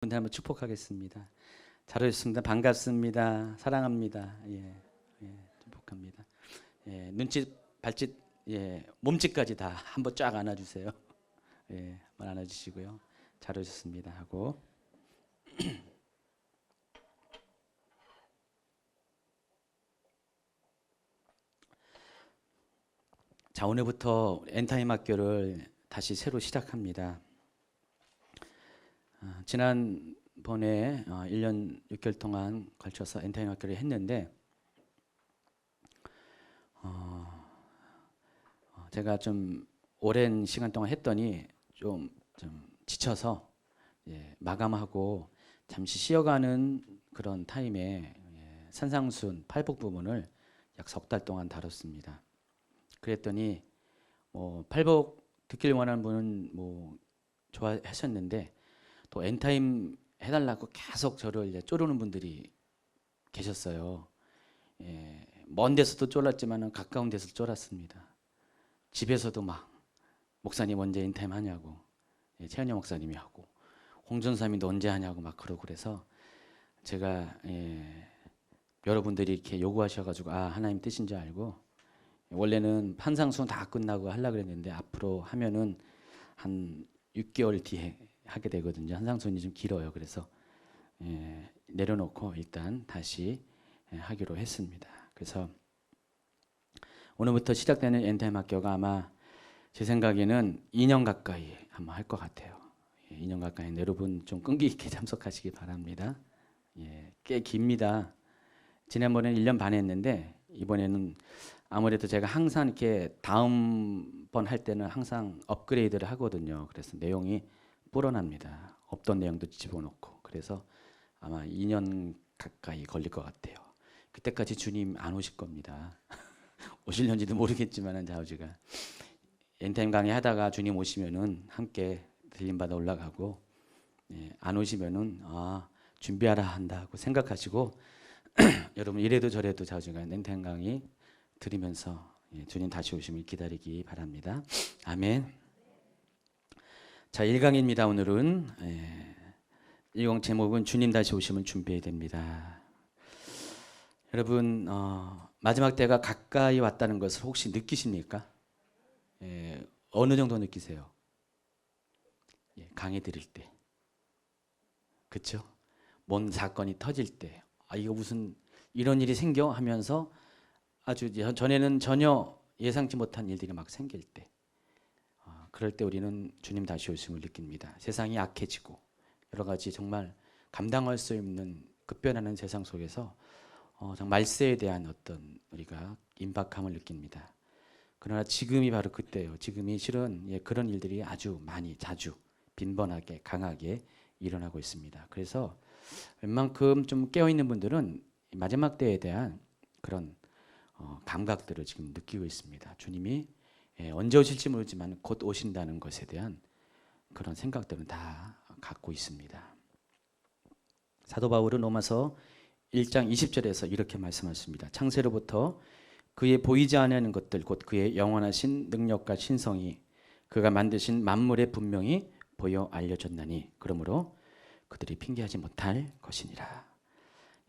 분들 한번 축복하겠습니다. 잘 오셨습니다. 반갑습니다. 사랑합니다. 축복합니다. 눈짓, 발짓, 몸짓까지 다 한번 쫙 안아주세요. 한번 안아주시고요. 잘 오셨습니다 하고 자, 오늘부터 엔타임 학교를 다시 새로 시작합니다. 지난번에 1년 6개월 동안 걸쳐서 엔타임 학교를 했는데 제가 좀 오랜 시간 동안 했더니 좀 지쳐서 마감하고 잠시 쉬어가는 그런 타임에 산상순 팔복 부분을 약 석 달 동안 다뤘습니다. 그랬더니 팔복 듣길 원하는 분은 좋아하셨는데 또 엔타임 해달라고 계속 저를 이제 쪼르는 분들이 계셨어요. 먼 데서도 쫄랐지만 가까운 데서도 쫄았습니다. 집에서도 막 목사님 언제 엔타임 하냐고, 최현영 목사님이 하고 홍전사님도 언제 하냐고 막 그러고 그래서 제가 여러분들이 이렇게 요구하셔가지고 하나님 뜻인 줄 알고 원래는 판상순 다 끝나고 하려고 그랬는데 앞으로 하면은 한 6개월 뒤에 하게 되거든요. 한상순이 좀 길어요. 그래서 내려놓고 일단 다시 하기로 했습니다. 그래서 오늘부터 시작되는 엔타임 학교가 아마 제 생각에는 2년 가까이 아마 할 것 같아요. 2년 가까이 여러분 좀 끈기 있게 참석하시기 바랍니다. 꽤 깁니다. 지난번에는 1년 반 했는데 이번에는 아무래도 제가 항상 이렇게 다음번 할 때는 항상 업그레이드를 하거든요. 그래서 내용이 불어납니다. 없던 내용도 집어넣고 그래서 아마 2년 가까이 걸릴 것 같아요. 그때까지 주님 안 오실 겁니다. 오실런지도 모르겠지만 자우지가 엔타임 강의 하다가 주님 오시면은 함께 들림받아 올라가고 안 오시면은 준비하라 한다고 생각하시고 여러분 이래도 저래도 자우지가 엔타임 강의 들으면서 주님 다시 오심을 기다리기 바랍니다. 아멘. 자, 1강입니다. 오늘은 1강 제목은 주님 다시 오심을 준비해야 됩니다. 여러분 마지막 때가 가까이 왔다는 것을 혹시 느끼십니까? 어느 정도 느끼세요? 강의 들을 때, 그렇죠? 뭔 사건이 터질 때, 이거 무슨 이런 일이 생겨 하면서 아주 전에는 전혀 예상치 못한 일들이 막 생길 때, 그럴 때 우리는 주님 다시 오심을 느낍니다. 세상이 악해지고 여러 가지 정말 감당할 수 없는 급변하는 세상 속에서 정말 말세에 대한 어떤 우리가 임박함을 느낍니다. 그러나 지금이 바로 그때예요. 지금이 실은 그런 일들이 아주 많이 자주 빈번하게 강하게 일어나고 있습니다. 그래서 웬만큼 좀 깨어있는 분들은 마지막 때에 대한 그런 감각들을 지금 느끼고 있습니다. 주님이 언제 오실지 모르지만 곧 오신다는 것에 대한 그런 생각들은 다 갖고 있습니다. 사도 바울은 로마서 1장 20절에서 이렇게 말씀하십니다. 창세로부터 그의 보이지 않는 것들 곧 그의 영원하신 능력과 신성이 그가 만드신 만물에 분명히 보여 알려졌나니 그러므로 그들이 핑계하지 못할 것이니라.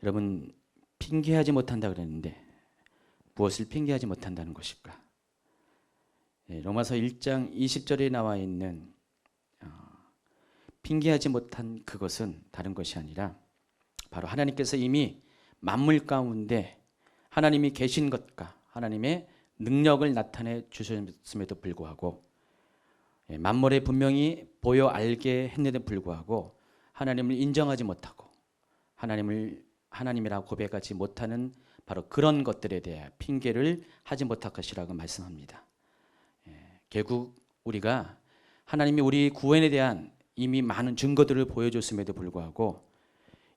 여러분 핑계하지 못한다 그랬는데 무엇을 핑계하지 못한다는 것일까? 로마서 1장 20절에 나와 있는 핑계하지 못한 그것은 다른 것이 아니라 바로 하나님께서 이미 만물 가운데 하나님이 계신 것과 하나님의 능력을 나타내 주셨음에도 불구하고 만물에 분명히 보여 알게 했는데도 불구하고 하나님을 인정하지 못하고 하나님이라고 고백하지 못하는 바로 그런 것들에 대해 핑계를 하지 못할 것이라고 말씀합니다. 결국 우리가 하나님이 우리 구원에 대한 이미 많은 증거들을 보여줬음에도 불구하고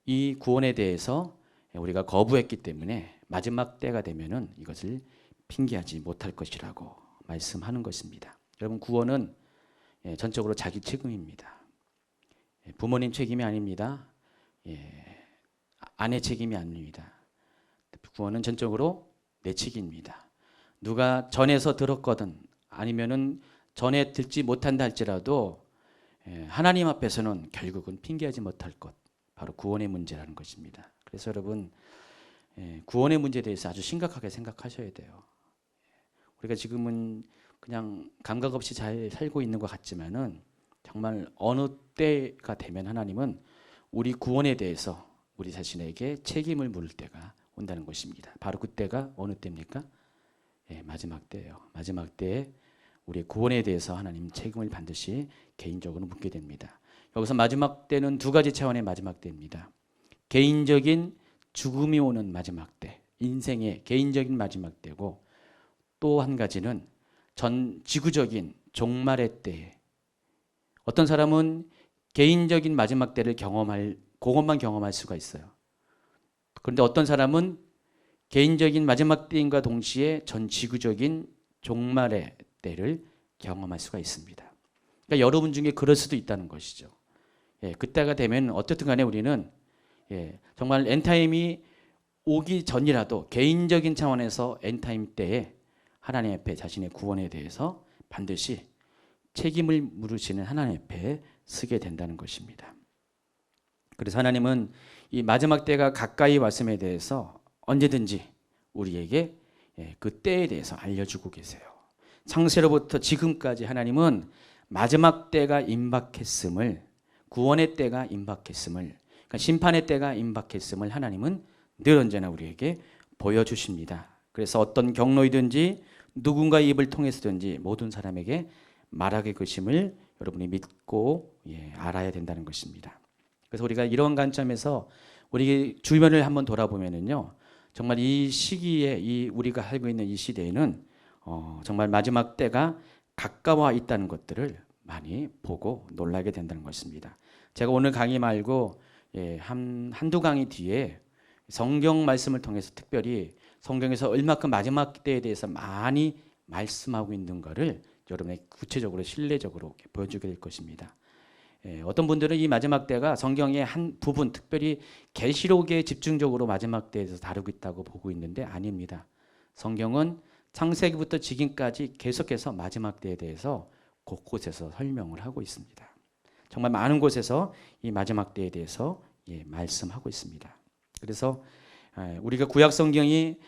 이 구원에 대해서 우리가 거부했기 때문에 마지막 때가 되면은 이것을 핑계하지 못할 것이라고 말씀하는 것입니다. 여러분 구원은 전적으로 자기 책임입니다. 부모님 책임이 아닙니다. 아내 책임이 아닙니다. 구원은 전적으로 내 책임입니다. 누가 전에서 들었거든 아니면은 전에 듣지 못한다 할지라도 하나님 앞에서는 결국은 핑계하지 못할 것, 바로 구원의 문제라는 것입니다. 그래서 여러분, 구원의 문제에 대해서 아주 심각하게 생각하셔야 돼요. 우리가 지금은 그냥 감각 없이 잘 살고 있는 것 같지만은 정말 어느 때가 되면 하나님은 우리 구원에 대해서 우리 자신에게 책임을 물을 때가 온다는 것입니다. 바로 그때가 어느 때입니까? 마지막 때예요. 마지막 때에 우리 구원에 대해서 하나님 책임을 반드시 개인적으로 묻게 됩니다. 여기서 마지막 때는 두 가지 차원의 마지막 때입니다. 개인적인 죽음이 오는 마지막 때, 인생의 개인적인 마지막 때고, 또 한 가지는 전 지구적인 종말의 때. 어떤 사람은 개인적인 마지막 때를 그것만 경험할 수가 있어요. 그런데 어떤 사람은 개인적인 마지막 때인과 동시에 전 지구적인 종말의 때를 경험할 수가 있습니다. 그러니까 여러분 중에 그럴 수도 있다는 것이죠. 그때가 되면 어떻든 간에 우리는 정말 엔타임이 오기 전이라도 개인적인 차원에서 엔타임 때에 하나님 앞에 자신의 구원에 대해서 반드시 책임을 물으시는 하나님 앞에 서게 된다는 것입니다. 그래서 하나님은 이 마지막 때가 가까이 왔음에 대해서 언제든지 우리에게 그 때에 대해서 알려주고 계세요. 창세로부터 지금까지 하나님은 마지막 때가 임박했음을, 구원의 때가 임박했음을, 그러니까 심판의 때가 임박했음을 하나님은 늘 언제나 우리에게 보여주십니다. 그래서 어떤 경로이든지 누군가의 입을 통해서든지 모든 사람에게 말하게 것임을 여러분이 믿고 알아야 된다는 것입니다. 그래서 우리가 이런 관점에서 우리 주변을 한번 돌아보면은요, 정말 이 시기에 우리가 살고 있는 이 시대에는 정말 마지막 때가 가까워 있다는 것들을 많이 보고 놀라게 된다는 것입니다. 제가 오늘 강의 말고 한두 강의 뒤에 성경 말씀을 통해서 특별히 성경에서 얼마큼 마지막 때에 대해서 많이 말씀하고 있는 것을 여러분에게 구체적으로 신뢰적으로 보여주게 될 것입니다. 어떤 분들은 이 마지막 때가 성경의 한 부분, 특별히 계시록에 집중적으로 마지막 때에 대해서 다루고 있다고 보고 있는데 아닙니다. 성경은 창세기부터 지금까지 계속해서 마지막 때에 대해서 곳곳에서 설명을 하고 있습니다. 정말 많은 곳에서 이 마지막 때에 대해서 말씀하고 있습니다. 그래서 우리가 구약 성경이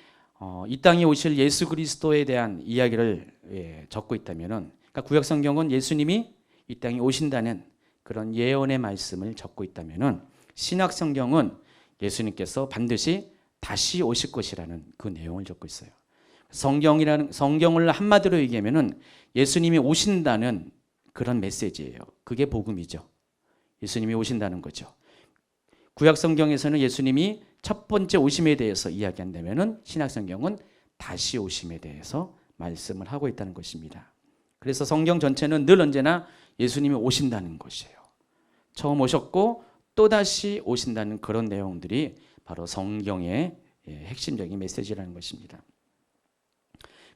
이 땅에 오실 예수 그리스도에 대한 이야기를 적고 있다면은, 그러니까 구약 성경은 예수님이 이 땅에 오신다는 그런 예언의 말씀을 적고 있다면은, 신약 성경은 예수님께서 반드시 다시 오실 것이라는 그 내용을 적고 있어요. 성경을 한마디로 얘기하면은 예수님이 오신다는 그런 메시지예요. 그게 복음이죠. 예수님이 오신다는 거죠. 구약 성경에서는 예수님이 첫 번째 오심에 대해서 이야기한다면은 신약 성경은 다시 오심에 대해서 말씀을 하고 있다는 것입니다. 그래서 성경 전체는 늘 언제나 예수님이 오신다는 것이에요. 처음 오셨고 또 다시 오신다는 그런 내용들이 바로 성경의 핵심적인 메시지라는 것입니다.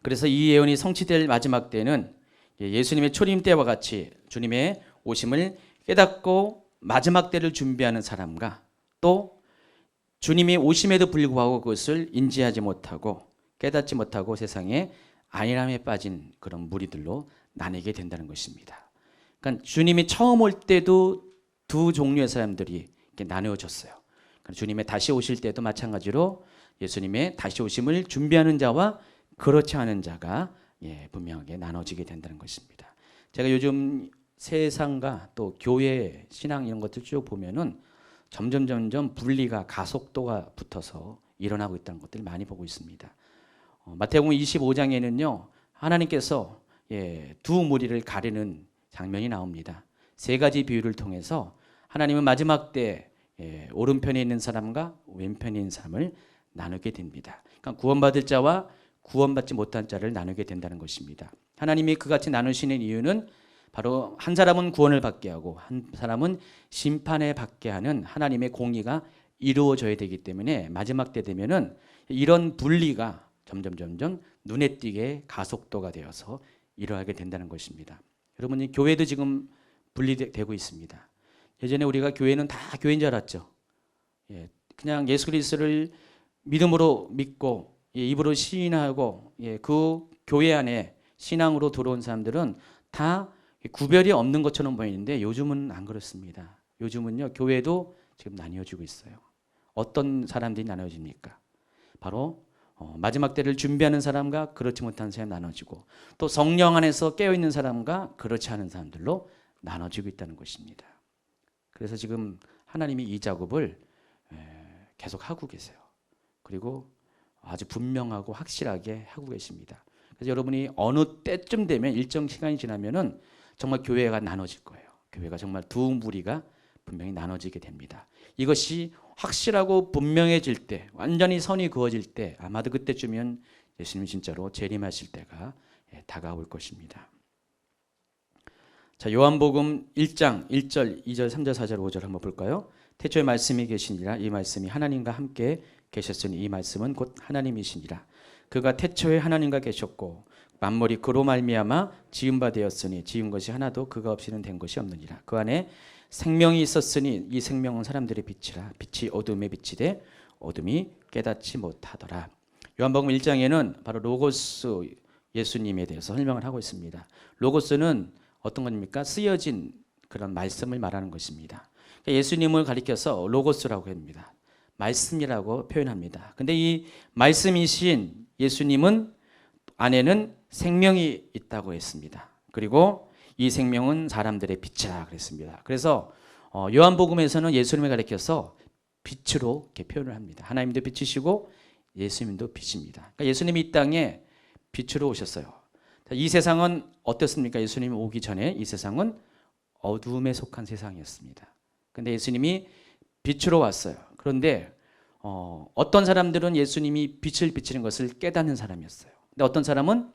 그래서 이 예언이 성취될 마지막 때는 예수님의 초림 때와 같이 주님의 오심을 깨닫고 마지막 때를 준비하는 사람과, 또 주님이 오심에도 불구하고 그것을 인지하지 못하고 깨닫지 못하고 세상에 안일함에 빠진 그런 무리들로 나뉘게 된다는 것입니다. 그러니까 주님이 처음 올 때도 두 종류의 사람들이 이렇게 나누어졌어요. 그러니까 주님의 다시 오실 때도 마찬가지로 예수님의 다시 오심을 준비하는 자와 그렇지 않은 자가 분명하게 나눠지게 된다는 것입니다. 제가 요즘 세상과 또 교회 신앙 이런 것들 쭉 보면은 점점 분리가, 가속도가 붙어서 일어나고 있다는 것들을 많이 보고 있습니다. 마태복음 25장에는요 하나님께서 두 무리를 가리는 장면이 나옵니다. 세 가지 비유를 통해서 하나님은 마지막 때 오른편에 있는 사람과 왼편에 있는 사람을 나누게 됩니다. 그러니까 구원받을 자와 구원받지 못한 자를 나누게 된다는 것입니다. 하나님이 그같이 나누시는 이유는 바로 한 사람은 구원을 받게 하고 한 사람은 심판에 받게 하는 하나님의 공의가 이루어져야 되기 때문에 마지막 때 되면은 이런 분리가 점점 눈에 띄게 가속도가 되어서 일어나게 된다는 것입니다. 여러분, 이 교회도 지금 분리되고 있습니다. 예전에 우리가 교회는 다 교회인 줄 알았죠. 그냥 예수 그리스도를 믿음으로 믿고 입으로 시인하고 그 교회 안에 신앙으로 들어온 사람들은 다 구별이 없는 것처럼 보이는데 요즘은 안 그렇습니다. 요즘은요, 교회도 지금 나뉘어지고 있어요. 어떤 사람들이 나눠집니까? 바로 마지막 때를 준비하는 사람과 그렇지 못한 사람이 나눠지고, 또 성령 안에서 깨어있는 사람과 그렇지 않은 사람들로 나눠지고 있다는 것입니다. 그래서 지금 하나님이 이 작업을 계속 하고 계세요. 그리고 아주 분명하고 확실하게 하고 계십니다. 그래서 여러분이 어느 때쯤 되면 일정 시간이 지나면은 정말 교회가 나눠질 거예요. 교회가 정말 두 무리가 분명히 나눠지게 됩니다. 이것이 확실하고 분명해질 때, 완전히 선이 그어질 때, 아마도 그때쯤이면 예수님 진짜로 재림하실 때가 다가올 것입니다. 자, 요한복음 1장 1절, 2절, 3절, 4절, 5절 한번 볼까요? 태초에 말씀이 계시니라. 이 말씀이 하나님과 함께 계셨으니 이 말씀은 곧 하나님이시니라. 그가 태초에 하나님과 계셨고 만물이 그로 말미암아 지은 바 되었으니 지은 것이 하나도 그가 없이는 된 것이 없느니라. 그 안에 생명이 있었으니 이 생명은 사람들의 빛이라. 빛이 어둠에 비치되 어둠이 깨닫지 못하더라. 요한복음 1장에는 바로 로고스 예수님에 대해서 설명을 하고 있습니다. 로고스는 어떤 겁니까? 쓰여진 그런 말씀을 말하는 것입니다. 예수님을 가리켜서 로고스라고 합니다. 말씀이라고 표현합니다. 근데 이 말씀이신 예수님은 안에는 생명이 있다고 했습니다. 그리고 이 생명은 사람들의 빛이라 그랬습니다. 그래서 요한복음에서는 예수님을 가리켜서 빛으로 이렇게 표현을 합니다. 하나님도 빛이시고 예수님도 빛입니다. 그러니까 예수님이 이 땅에 빛으로 오셨어요. 이 세상은 어떻습니까? 예수님이 오기 전에 이 세상은 어둠에 속한 세상이었습니다. 근데 예수님이 빛으로 왔어요. 그런데 어떤 사람들은 예수님이 빛을 비치는 것을 깨닫는 사람이었어요. 근데 어떤 사람은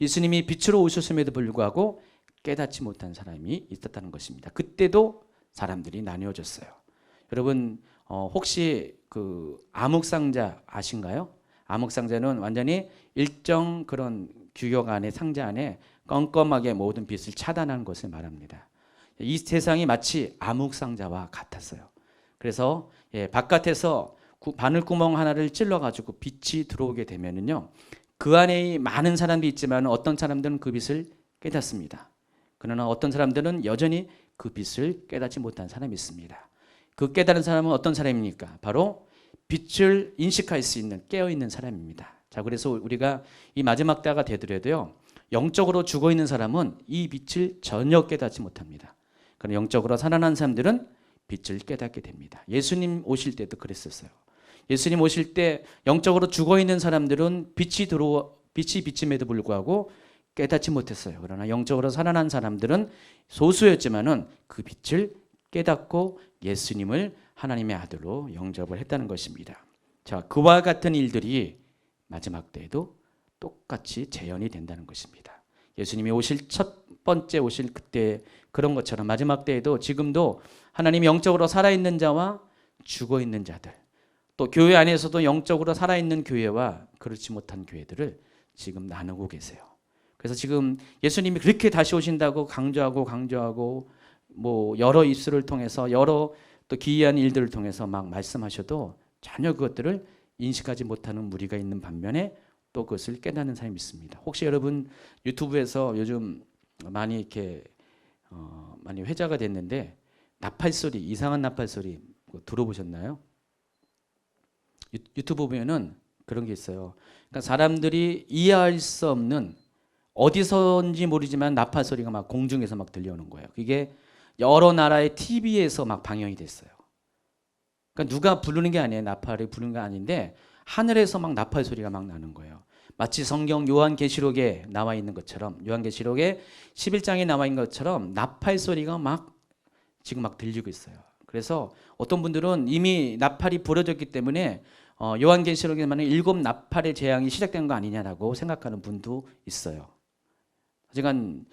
예수님이 빛으로 오셨음에도 불구하고 깨닫지 못한 사람이 있었다는 것입니다. 그때도 사람들이 나뉘어졌어요. 여러분 혹시 그 암흑상자 아신가요? 암흑상자는 완전히 일정 그런 규격 안에 상자 안에 껌껌하게 모든 빛을 차단하는 것을 말합니다. 이 세상이 마치 암흑상자와 같았어요. 그래서 바깥에서 바늘구멍 하나를 찔러가지고 빛이 들어오게 되면은요, 그 안에 많은 사람들이 있지만 어떤 사람들은 그 빛을 깨닫습니다. 그러나 어떤 사람들은 여전히 그 빛을 깨닫지 못한 사람이 있습니다. 그 깨달은 사람은 어떤 사람입니까? 바로 빛을 인식할 수 있는 깨어있는 사람입니다. 자, 그래서 우리가 이 마지막 때가 되더라도요, 영적으로 죽어있는 사람은 이 빛을 전혀 깨닫지 못합니다. 그러나 영적으로 살아난 사람들은 빛을 깨닫게 됩니다. 예수님 오실 때도 그랬었어요. 예수님 오실 때 영적으로 죽어있는 사람들은 빛이 비침에도 불구하고 깨닫지 못했어요. 그러나 영적으로 살아난 사람들은 소수였지만은 그 빛을 깨닫고 예수님을 하나님의 아들로 영접을 했다는 것입니다. 자, 그와 같은 일들이 마지막 때에도 똑같이 재현이 된다는 것입니다. 예수님이 오실 첫 번째 오실 그때 그런 것처럼 마지막 때에도 지금도 하나님이 영적으로 살아있는 자와 죽어있는 자들, 또 교회 안에서도 영적으로 살아있는 교회와 그렇지 못한 교회들을 지금 나누고 계세요. 그래서 지금 예수님이 그렇게 다시 오신다고 강조하고 뭐 여러 입술을 통해서 여러 또 기이한 일들을 통해서 막 말씀하셔도 전혀 그것들을 인식하지 못하는 무리가 있는 반면에 또 그것을 깨닫는 사람이 있습니다. 혹시 여러분 유튜브에서 요즘 많이 이렇게 많이 회자가 됐는데 나팔 소리, 이상한 나팔 소리 들어보셨나요? 유튜브 보면은 그런 게 있어요. 그러니까 사람들이 이해할 수 없는 어디서인지 모르지만 나팔 소리가 막 공중에서 막 들려오는 거예요. 그게 여러 나라의 TV에서 막 방영이 됐어요. 그러니까 누가 부르는 게 아니에요. 나팔을 부르는 게 아닌데 하늘에서 막 나팔 소리가 막 나는 거예요. 마치 성경 요한계시록에 나와 있는 것처럼, 요한계시록에 11장에 나와 있는 것처럼 나팔 소리가 막 지금 막 들리고 있어요. 그래서 어떤 분들은 이미 나팔이 부러졌기 때문에 요한계시록에 말하는 7 나팔의 재앙이 시작된 거 아니냐라고 생각하는 분도 있어요. 하지만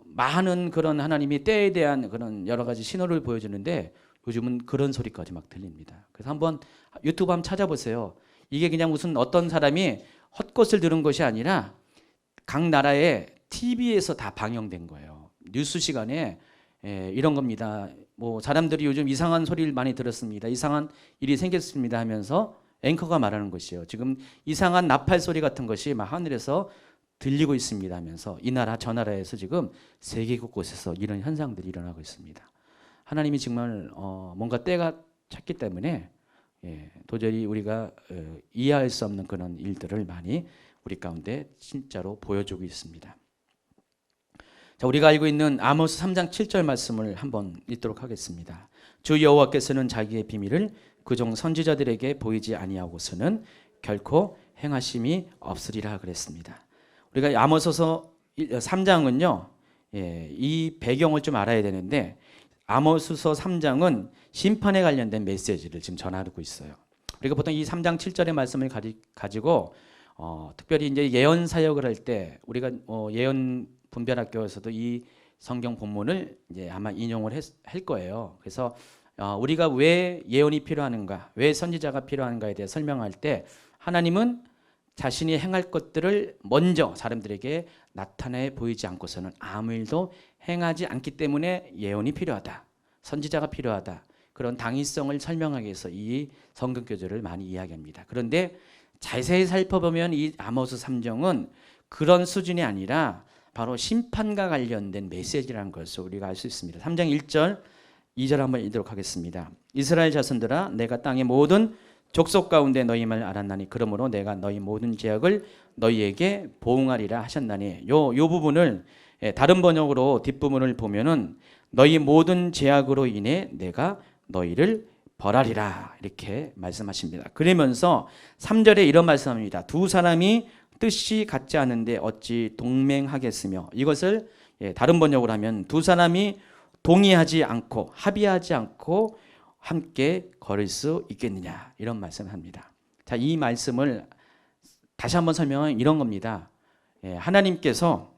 많은 그런 하나님이 때에 대한 그런 여러 가지 신호를 보여주는데 요즘은 그런 소리까지 막 들립니다. 그래서 한번 유튜브 한번 찾아보세요. 이게 그냥 무슨 어떤 사람이 헛것을 들은 것이 아니라 각 나라의 TV에서 다 방영된 거예요. 뉴스 시간에 이런 겁니다. 뭐 사람들이 요즘 이상한 소리를 많이 들었습니다. 이상한 일이 생겼습니다 하면서 앵커가 말하는 것이요. 지금 이상한 나팔 소리 같은 것이 막 하늘에서 들리고 있습니다 하면서 이 나라 저 나라에서 지금 세계 곳곳에서 이런 현상들이 일어나고 있습니다. 하나님이 정말 뭔가 때가 찼기 때문에 도저히 우리가 이해할 수 없는 그런 일들을 많이 우리 가운데 진짜로 보여주고 있습니다. 자, 우리가 알고 있는 아모스 3장 7절 말씀을 한번 읽도록 하겠습니다. 주 여호와께서는 자기의 비밀을 그종 선지자들에게 보이지 아니하고서는 결코 행하심이 없으리라 그랬습니다. 우리가 아모스서 3장은요, 이 배경을 좀 알아야 되는데 아모스서 3장은 심판에 관련된 메시지를 지금 전하고 있어요. 우리가 보통 이 3장 7절의 말씀을 가지고 특별히 이제 예언 사역을 할 때 우리가 예언 분별학교에서도 이 성경 본문을 이제 아마 인용을 할 거예요. 그래서 우리가 왜 예언이 필요한가, 왜 선지자가 필요한가에 대해 설명할 때 하나님은 자신이 행할 것들을 먼저 사람들에게 나타내 보이지 않고서는 아무 일도 행하지 않기 때문에 예언이 필요하다, 선지자가 필요하다, 그런 당위성을 설명하기 위해서 이 성경 교절을 많이 이야기합니다. 그런데 자세히 살펴보면 이 아모스 3장은 그런 수준이 아니라 바로 심판과 관련된 메시지라는 것을 우리가 알 수 있습니다. 3장 1절 2절 한번 읽도록 하겠습니다. 이스라엘 자손들아, 내가 땅의 모든 족속 가운데 너희 말 알았나니 그러므로 내가 너희 모든 죄악을 너희에게 보응하리라 하셨나니, 요 부분을 다른 번역으로 뒷부분을 보면은 너희 모든 죄악으로 인해 내가 너희를 벌하리라 이렇게 말씀하십니다. 그러면서 3절에 이런 말씀합니다. 두 사람이 뜻이 같지 않은데 어찌 동맹하겠으며, 이것을 다른 번역으로 하면 두 사람이 동의하지 않고 합의하지 않고 함께 걸을 수 있겠느냐, 이런 말씀을 합니다. 자, 이 말씀을 다시 한번 설명은 이런 겁니다. 하나님께서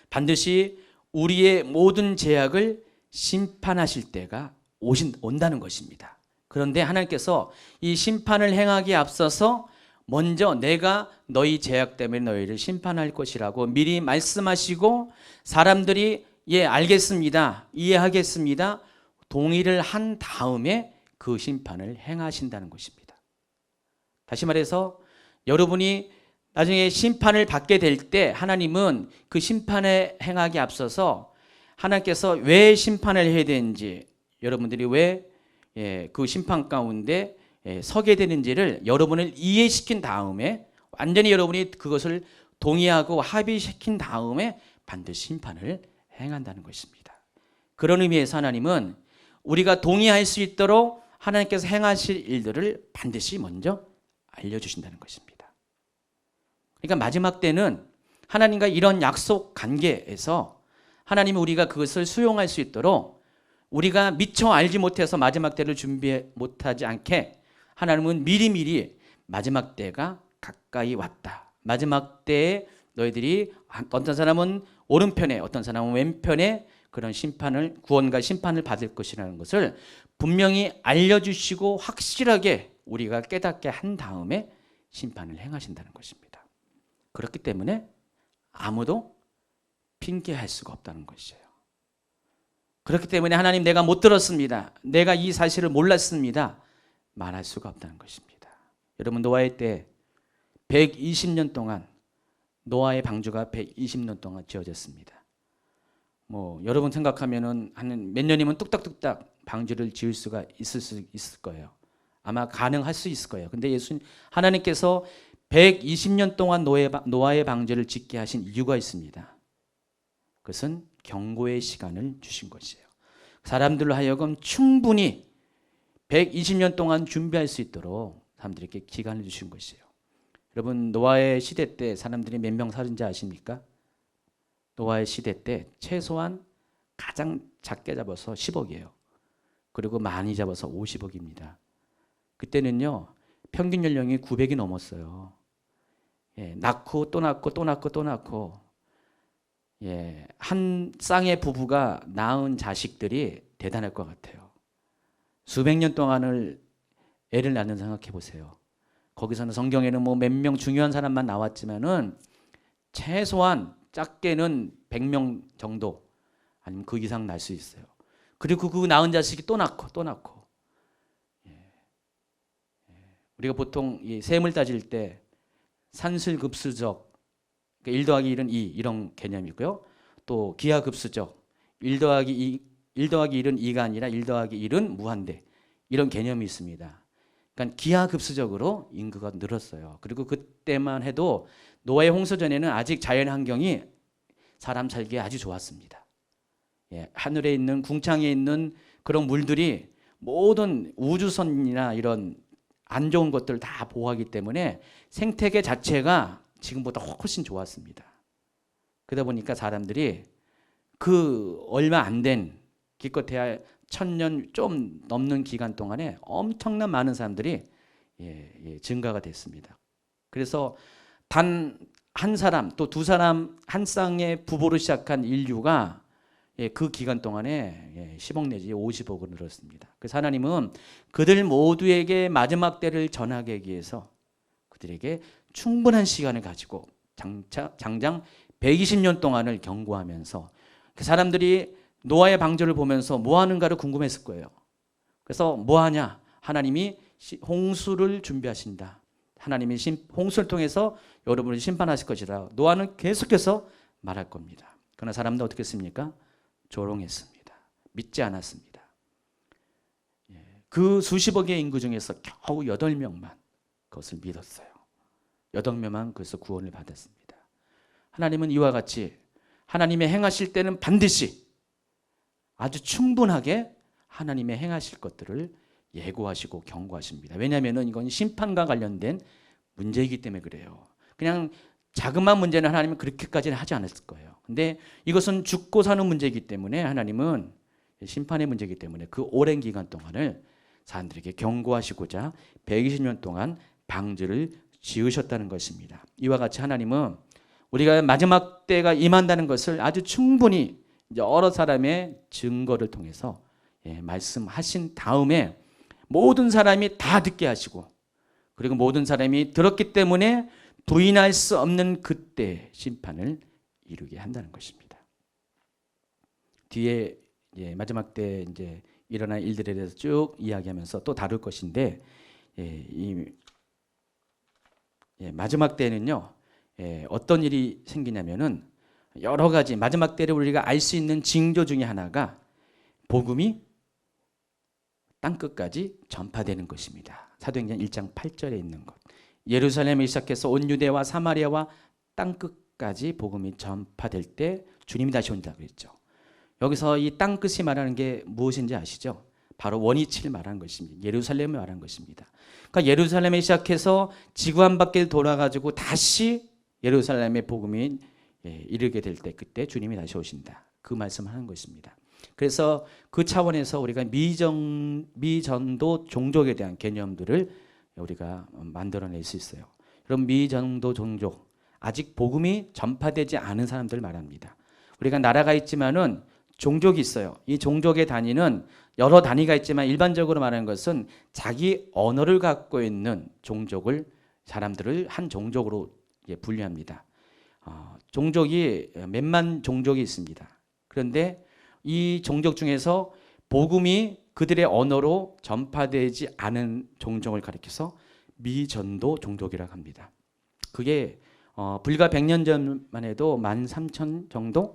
반드시 우리의 모든 죄악을 심판하실 때가 온다는 것입니다. 그런데 하나님께서 이 심판을 행하기에 앞서서 먼저 내가 너희 죄악 때문에 너희를 심판할 것이라고 미리 말씀하시고 사람들이 알겠습니다, 이해하겠습니다, 동의를 한 다음에 그 심판을 행하신다는 것입니다. 다시 말해서 여러분이 나중에 심판을 받게 될 때 하나님은 그 심판에 행하기 앞서서 하나님께서 왜 심판을 해야 되는지, 여러분들이 왜 그 심판 가운데 서게 되는지를 여러분을 이해시킨 다음에, 완전히 여러분이 그것을 동의하고 합의시킨 다음에 반드시 심판을 행한다는 것입니다. 그런 의미에서 하나님은 우리가 동의할 수 있도록 하나님께서 행하실 일들을 반드시 먼저 알려주신다는 것입니다. 그러니까 마지막 때는 하나님과 이런 약속 관계에서 하나님이 우리가 그것을 수용할 수 있도록, 우리가 미처 알지 못해서 마지막 때를 준비 못하지 않게 하나님은 미리미리 마지막 때가 가까이 왔다, 마지막 때에 너희들이 어떤 사람은 오른편에 어떤 사람은 왼편에 그런 심판을, 구원과 심판을 받을 것이라는 것을 분명히 알려주시고 확실하게 우리가 깨닫게 한 다음에 심판을 행하신다는 것입니다. 그렇기 때문에 아무도 핑계할 수가 없다는 것이에요. 그렇기 때문에 하나님, 내가 못 들었습니다, 내가 이 사실을 몰랐습니다, 말할 수가 없다는 것입니다. 여러분, 노아의 때 120년 동안, 노아의 방주가 120년 동안 지어졌습니다. 여러분 생각하면은 한 몇 년이면 뚝딱뚝딱 방주를 지을 수가 있을 거예요. 아마 가능할 수 있을 거예요. 근데 하나님께서 120년 동안 노아의 방주를 짓게 하신 이유가 있습니다. 그것은 경고의 시간을 주신 것이에요. 사람들로 하여금 충분히 120년 동안 준비할 수 있도록 사람들에게 기간을 주신 것이에요. 여러분, 노아의 시대 때 사람들이 몇 명 살은지 아십니까? 노아의 시대 때 최소한 가장 작게 잡아서 10억이에요. 그리고 많이 잡아서 50억입니다. 그때는요, 평균 연령이 900이 넘었어요. 낳고 또 낳고 또 낳고 또 낳고, 한 쌍의 부부가 낳은 자식들이 대단할 것 같아요. 수백 년 동안을 애를 낳는 생각해 보세요. 거기서는 성경에는 몇 명 중요한 사람만 나왔지만은 최소한 작게는 100명 정도, 아니면 그 이상 날 수 있어요. 그리고 그 낳은 자식이 또 낳고 또 낳고. 우리가 보통 이 셈을 따질 때 산술급수적, 그러니까 1 더하기 1은 2 이런 개념이고요. 또 기하급수적 1 더하기 1은 2가 아니라 1 더하기 1은 무한대 이런 개념이 있습니다. 그러니까 기하급수적으로 인구가 늘었어요. 그리고 그때만 해도 노아의 홍수 전에는 아직 자연 환경이 사람 살기에 아주 좋았습니다. 예, 하늘에 있는 궁창에 있는 그런 물들이 모든 우주선이나 이런 안 좋은 것들을 다 보호하기 때문에 생태계 자체가 지금보다 훨씬 좋았습니다. 그러다 보니까 사람들이 그 얼마 안 된 기껏해야 1000년 좀 넘는 기간 동안에 엄청난 많은 사람들이 증가가 됐습니다. 그래서 단 한 사람 또 두 사람 한 쌍의 부부로 시작한 인류가 그 기간 동안에 10억 내지 50억으로 늘었습니다. 그래서 하나님은 그들 모두에게 마지막 때를 전하기 위해서 그들에게 충분한 시간을 가지고 장장 120년 동안을 경고하면서 그 사람들이 노아의 방주를 보면서 뭐 하는가를 궁금했을 거예요. 그래서 뭐 하냐? 하나님이 홍수를 준비하신다. 하나님이 홍수를 통해서 여러분을 심판하실 것이다. 노아는 계속해서 말할 겁니다. 그러나 사람들 어떻게 했습니까? 조롱했습니다. 믿지 않았습니다. 그 수십억의 인구 중에서 겨우 8명만 그것을 믿었어요. 8명만 그래서 구원을 받았습니다. 하나님은 이와 같이 하나님의 행하실 때는 반드시 아주 충분하게 하나님의 행하실 것들을 예고하시고 경고하십니다. 왜냐하면 이건 심판과 관련된 문제이기 때문에 그래요. 그냥 자그마한 문제는 하나님은 그렇게까지는 하지 않았을 거예요. 근데 이것은 죽고 사는 문제이기 때문에 하나님은 심판의 문제이기 때문에 그 오랜 기간 동안을 사람들에게 경고하시고자 120년 동안 방주를 지으셨다는 것입니다. 이와 같이 하나님은 우리가 마지막 때가 임한다는 것을 아주 충분히 여러 사람의 증거를 통해서 말씀하신 다음에 모든 사람이 다 듣게 하시고 그리고 모든 사람이 들었기 때문에 부인할 수 없는 그때 심판을 이루게 한다는 것입니다. 뒤에 마지막 때 이제 일어날 일들에 대해서 쭉 이야기하면서 또 다룰 것인데 마지막 때는요 어떤 일이 생기냐면은 여러 가지 마지막 때를 우리가 알 수 있는 징조 중에 하나가 복음이 땅끝까지 전파되는 것입니다. 사도행전 1장 8절에 있는 것. 예루살렘을 시작해서 온 유대와 사마리아와 땅끝까지 복음이 전파될 때 주님이 다시 온다고 그랬죠. 여기서 이 땅끝이 말하는 게 무엇인지 아시죠? 바로 원위치를 말하는 것입니다. 예루살렘을 말하는 것입니다. 그러니까 예루살렘에 시작해서 지구 한 바퀴를 돌아가지고 다시 예루살렘의 복음이 이르게 될 때 그때 주님이 다시 오신다. 그 말씀을 하는 것입니다. 그래서 그 차원에서 우리가 미전도 종족에 대한 개념들을 우리가 만들어낼 수 있어요. 그럼 미전도 종족, 아직 복음이 전파되지 않은 사람들을 말합니다. 우리가 나라가 있지만은 종족이 있어요. 이 종족의 단위는 여러 단위가 있지만 일반적으로 말하는 것은 자기 언어를 갖고 있는 종족을 사람들을 한 종족으로 분류합니다. 종족이 몇만 종족이 있습니다. 그런데 이 종족 중에서 복음이 그들의 언어로 전파되지 않은 종족을 가리켜서 미전도 종족이라고 합니다. 그게 불과 100년 전만 해도 13,000 정도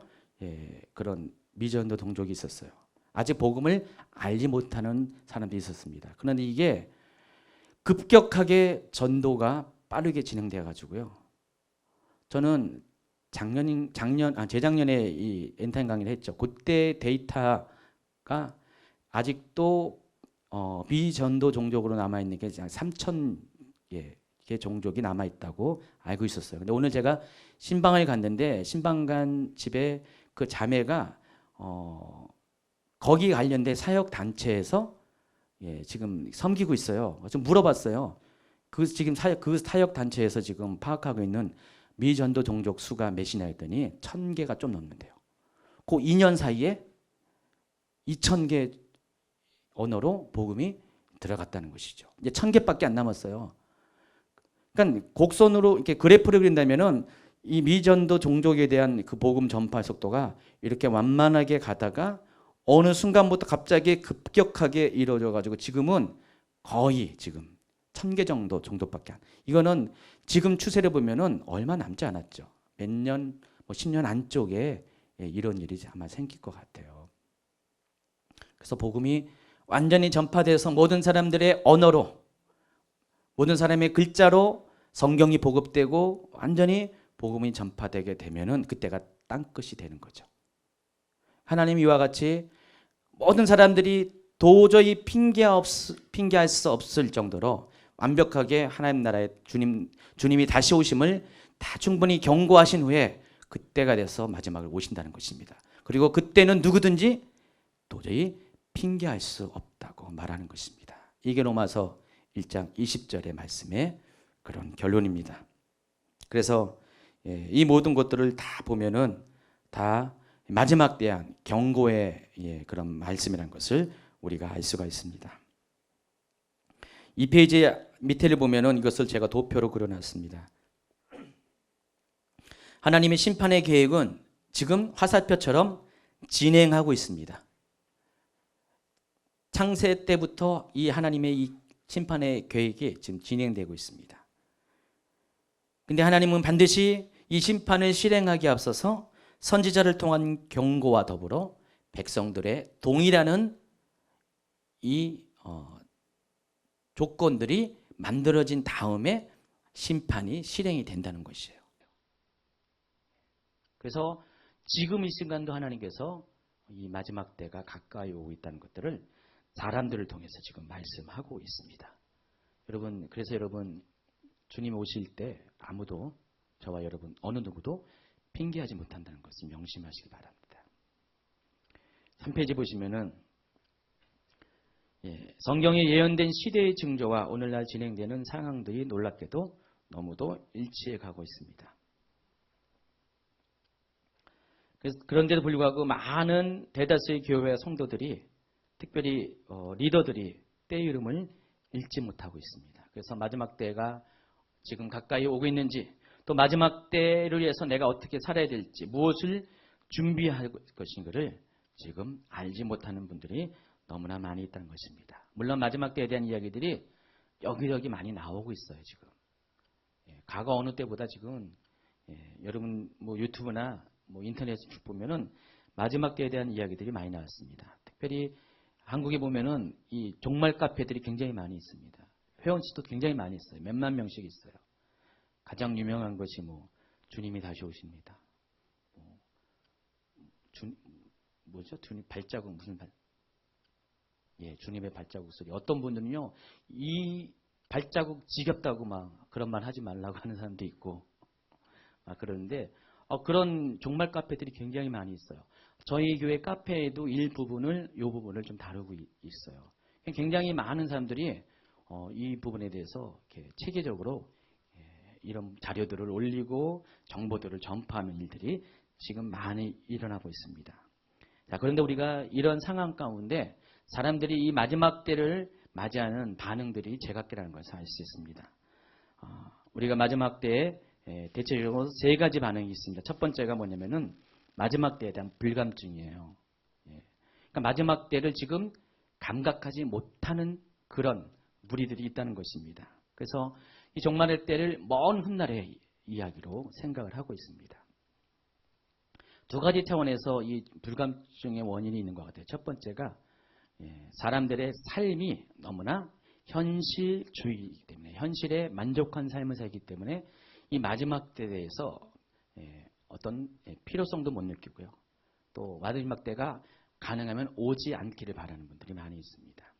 그런 미전도 종족이 있었어요. 아직 복음을 알지 못하는 사람들이 있었습니다. 그런데 이게 급격하게 전도가 빠르게 진행되어 가지고요. 저는 재작년에 이 엔타임 강의를 했죠. 그때 데이터가 아직도 비전도 종족으로 남아 있는 게 3,000개 종족이 남아 있다고 알고 있었어요. 근데 오늘 제가 신방을 갔는데 신방간 집에 그 자매가 거기 관련된 사역 단체에서 지금 섬기고 있어요. 좀 물어봤어요. 그 사역 단체에서 지금 파악하고 있는 미전도 종족 수가 몇이냐 했더니 1,000개가 좀 넘는데요. 그 2년 사이에 2,000개 언어로 복음이 들어갔다는 것이죠. 이제 1,000개밖에 안 남았어요. 그러니까 곡선으로 이렇게 그래프를 그린다면은 이 미전도 종족에 대한 그 복음 전파 속도가 이렇게 완만하게 가다가 어느 순간부터 갑자기 급격하게 이루어져 가지고 지금은 거의 지금 1000개 정도밖에 안. 이거는 지금 추세를 보면은 얼마 남지 않았죠. 몇 년, 뭐 10년 안쪽에 이런 일이 아마 생길 것 같아요. 그래서 복음이 완전히 전파돼서 모든 사람들의 언어로, 모든 사람의 글자로 성경이 보급되고 완전히 복음이 전파되게 되면은 그때가 땅끝이 되는 거죠. 하나님이 이와 같이 모든 사람들이 도저히 핑계할 수 없을 정도로 완벽하게 하나님 나라의 주님이 다시 오심을 다 충분히 경고하신 후에 그때가 돼서 마지막을 오신다는 것입니다. 그리고 그때는 누구든지 도저히 핑계할 수 없다고 말하는 것입니다. 이게 로마서 1장 20절의 말씀의 그런 결론입니다. 그래서 이 모든 것들을 다 보면은 다 마지막 대한 경고의 그런 말씀이라는 것을 우리가 알 수가 있습니다. 이 페이지 밑에를 보면은 이것을 제가 도표로 그려놨습니다. 하나님의 심판의 계획은 지금 화살표처럼 진행하고 있습니다. 창세 때부터 이 하나님의 이 심판의 계획이 지금 진행되고 있습니다. 근데 하나님은 반드시 이 심판을 실행하기에 앞서서 선지자를 통한 경고와 더불어 백성들의 동의라는 이 조건들이 만들어진 다음에 심판이 실행이 된다는 것이에요. 그래서 지금 이 순간도 하나님께서 이 마지막 때가 가까이 오고 있다는 것들을 사람들을 통해서 지금 말씀하고 있습니다. 여러분, 그래서 여러분 주님 오실 때 아무도 저와 여러분 어느 누구도 핑계하지 못한다는 것을 명심하시기 바랍니다. 3페이지 보시면은 성경에 예언된 시대의 징조와 오늘날 진행되는 상황들이 놀랍게도 너무도 일치해 가고 있습니다. 그런데도 불구하고 많은 대다수의 교회 성도들이 특별히 리더들이 때의 이름을 읽지 못하고 있습니다. 그래서 마지막 때가 지금 가까이 오고 있는지 또 마지막 때를 위해서 내가 어떻게 살아야 될지 무엇을 준비할 것인가를 지금 알지 못하는 분들이 너무나 많이 있다는 것입니다. 물론 마지막 때에 대한 이야기들이 여기저기 많이 나오고 있어요. 지금 과거 어느 때보다 지금 여러분 뭐 유튜브나 뭐 인터넷에 쭉 보면은 마지막 때에 대한 이야기들이 많이 나왔습니다. 특별히 한국에 보면은 이 종말 카페들이 굉장히 많이 있습니다. 회원수도 굉장히 많이 있어요. 몇만 명씩 있어요. 가장 유명한 것이 뭐 주님이 다시 오십니다. 뭐죠? 주님 발자국 무슨 주님의 발자국 소리. 어떤 분들은요 이 발자국 지겹다고 막 그런 말 하지 말라고 하는 사람도 있고 그러는데 그런 종말 카페들이 굉장히 많이 있어요. 저희 교회 카페에도 이 부분을 좀 다루고 있어요. 굉장히 많은 사람들이 이 부분에 대해서 이렇게 체계적으로 이런 자료들을 올리고 정보들을 전파하는 일들이 지금 많이 일어나고 있습니다. 자, 그런데 우리가 이런 상황 가운데 사람들이 이 마지막 때를 맞이하는 반응들이 제각기라는 것을 알 수 있습니다. 우리가 마지막 때에 대체적으로 세 가지 반응이 있습니다. 첫 번째가 뭐냐면은 마지막 때에 대한 불감증이에요. 그러니까 마지막 때를 지금 감각하지 못하는 그런 무리들이 있다는 것입니다. 그래서 이 종말의 때를 먼 훗날의 이야기로 생각을 하고 있습니다. 두 가지 차원에서 이 불감증의 원인이 있는 것 같아요. 첫 번째가 사람들의 삶이 너무나 현실주의이기 때문에 현실에 만족한 삶을 살기 때문에 이 마지막 때에 대해서 어떤 필요성도 못 느끼고요. 또 마지막 때가 가능하면 오지 않기를 바라는 분들이 많이 있습니다.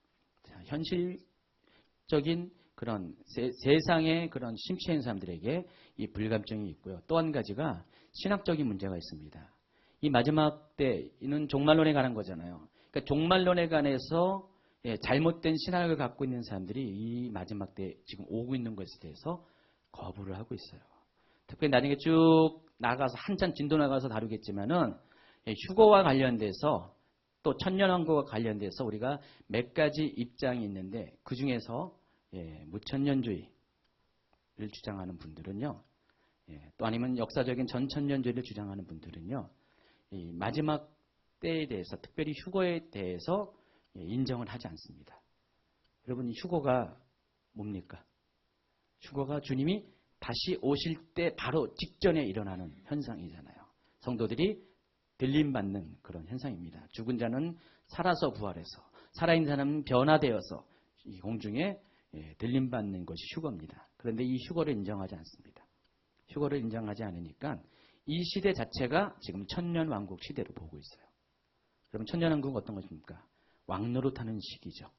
자, 현실적인 그런 세상의 그런 심취한 사람들에게 이 불감증이 있고요. 또 한 가지가 신학적인 문제가 있습니다. 이 마지막 때는 종말론에 관한 거잖아요. 그러니까 종말론에 관해서 잘못된 신학을 갖고 있는 사람들이 이 마지막 때 지금 오고 있는 것에 대해서 거부를 하고 있어요. 특히 나중에 쭉 나가서 한참 진도 나가서 다루겠지만은 휴거와 관련돼서 또 천년왕국과 관련돼서 우리가 몇 가지 입장이 있는데 그 중에서 무천년주의를 주장하는 분들은요, 또 아니면 역사적인 전천년주의를 주장하는 분들은요, 이 마지막 때에 대해서 특별히 휴거에 대해서 인정을 하지 않습니다. 여러분 휴거가 뭡니까? 휴거가 주님이 다시 오실 때 바로 직전에 일어나는 현상이잖아요. 성도들이 들림받는 그런 현상입니다. 죽은 자는 살아서 부활해서, 살아있는 사람은 변화되어서 이 공중에 들림받는 것이 휴거입니다. 그런데 이 휴거를 인정하지 않습니다. 휴거를 인정하지 않으니까 이 시대 자체가 지금 천년왕국 시대로 보고 있어요. 그러면 천년왕국은 어떤 것입니까? 왕노릇하는 시기죠.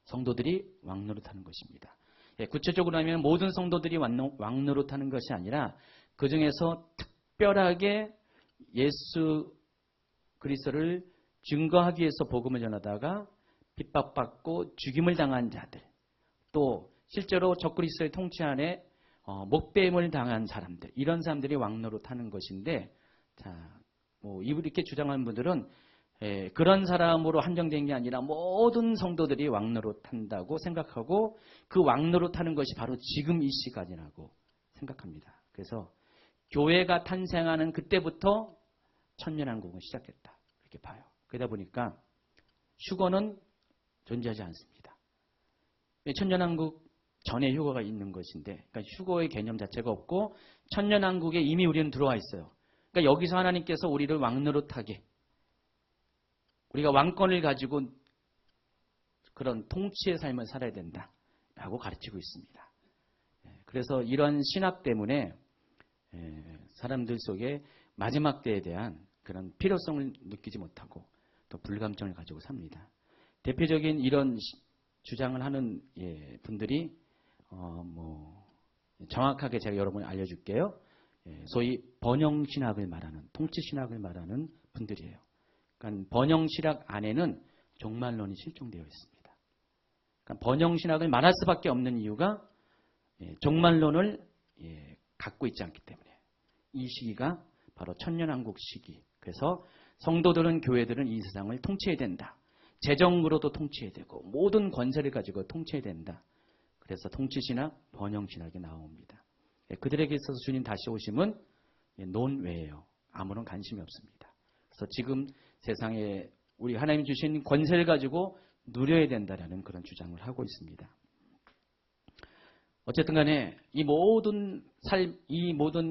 성도들이 왕노릇하는 것입니다. 구체적으로 하면 모든 성도들이 왕노릇하는 것이 아니라 그 중에서 특별하게 예수 그리스도를 증거하기 위해서 복음을 전하다가 핍박받고 죽임을 당한 자들, 또 실제로 적그리스도의 통치 안에 목배임을 당한 사람들, 이런 사람들이 왕노릇하는 것인데, 자, 이렇게 주장하는 분들은 그런 사람으로 한정된 게 아니라 모든 성도들이 왕노릇한다고 생각하고 그 왕노릇하는 것이 바로 지금 이 시간이라고 생각합니다. 그래서 교회가 탄생하는 그때부터 천년왕국은 시작했다, 이렇게 봐요. 그러다 보니까 휴거는 존재하지 않습니다. 천년왕국 전에 휴거가 있는 것인데, 그러니까 휴거의 개념 자체가 없고 천년왕국에 이미 우리는 들어와 있어요. 그러니까 여기서 하나님께서 우리를 왕노릇하게, 우리가 왕권을 가지고 그런 통치의 삶을 살아야 된다라고 가르치고 있습니다. 그래서 이런 신학 때문에 사람들 속에 마지막 때에 대한 그런 필요성을 느끼지 못하고 또 불감증을 가지고 삽니다. 대표적인 이런 주장을 하는 분들이 정확하게 제가 여러분에 알려줄게요. 소위 번영신학을 말하는, 통치신학을 말하는 분들이에요. 그러니까 번영신학 안에는 종말론이 실종되어 있습니다. 그러니까 번영신학을 말할 수밖에 없는 이유가 종말론을 갖고 있지 않기 때문에. 이 시기가 바로 천년왕국 시기. 그래서 성도들은, 교회들은 이 세상을 통치해야 된다. 재정으로도 통치해야 되고 모든 권세를 가지고 통치해야 된다. 그래서 통치신학, 번영신학이 나옵니다. 그들에게 있어서 주님 다시 오심은 논외예요. 아무런 관심이 없습니다. 그래서 지금 세상에 우리 하나님 주신 권세를 가지고 누려야 된다라는 그런 주장을 하고 있습니다. 어쨌든 간에 이 모든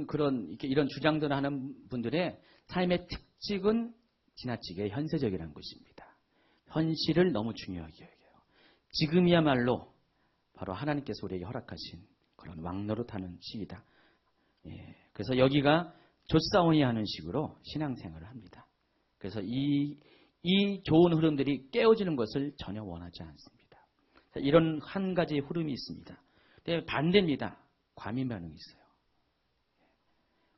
그런 이런 주장들을 하는 분들의 삶의 특징은 지나치게 현세적이라는 것입니다. 현실을 너무 중요하게 여겨요. 지금이야말로 바로 하나님께서 우리에게 허락하신 그런 왕노릇하는 시기다. 그래서 여기가 조사오니 하는 식으로 신앙생활을 합니다. 그래서 이 좋은 흐름들이 깨어지는 것을 전혀 원하지 않습니다. 이런 한 가지 흐름이 있습니다. 근데 반대입니다. 과민 반응이 있어요.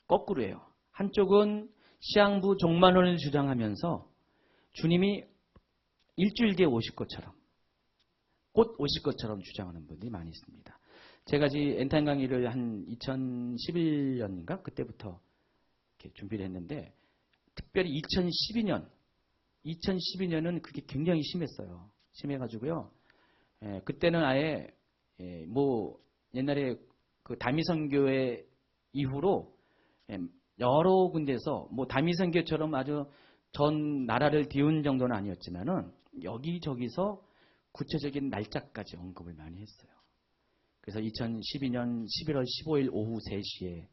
거꾸로예요. 한쪽은 시한부 종말론을 주장하면서 주님이 일주일 뒤에 오실 것처럼, 곧 오실 것처럼 주장하는 분들이 많이 있습니다. 제가 지금 엔타임 강의를 한 2011년인가 그때부터 이렇게 준비를 했는데, 특별히 2012년은 그게 굉장히 심했어요. 심해가지고요. 그때는 아예 옛날에 그 다미선교회 이후로 여러 군데서 다미선교처럼 아주 전 나라를 뒤운 정도는 아니었지만은 여기저기서 구체적인 날짜까지 언급을 많이 했어요. 그래서 2012년 11월 15일 오후 3시에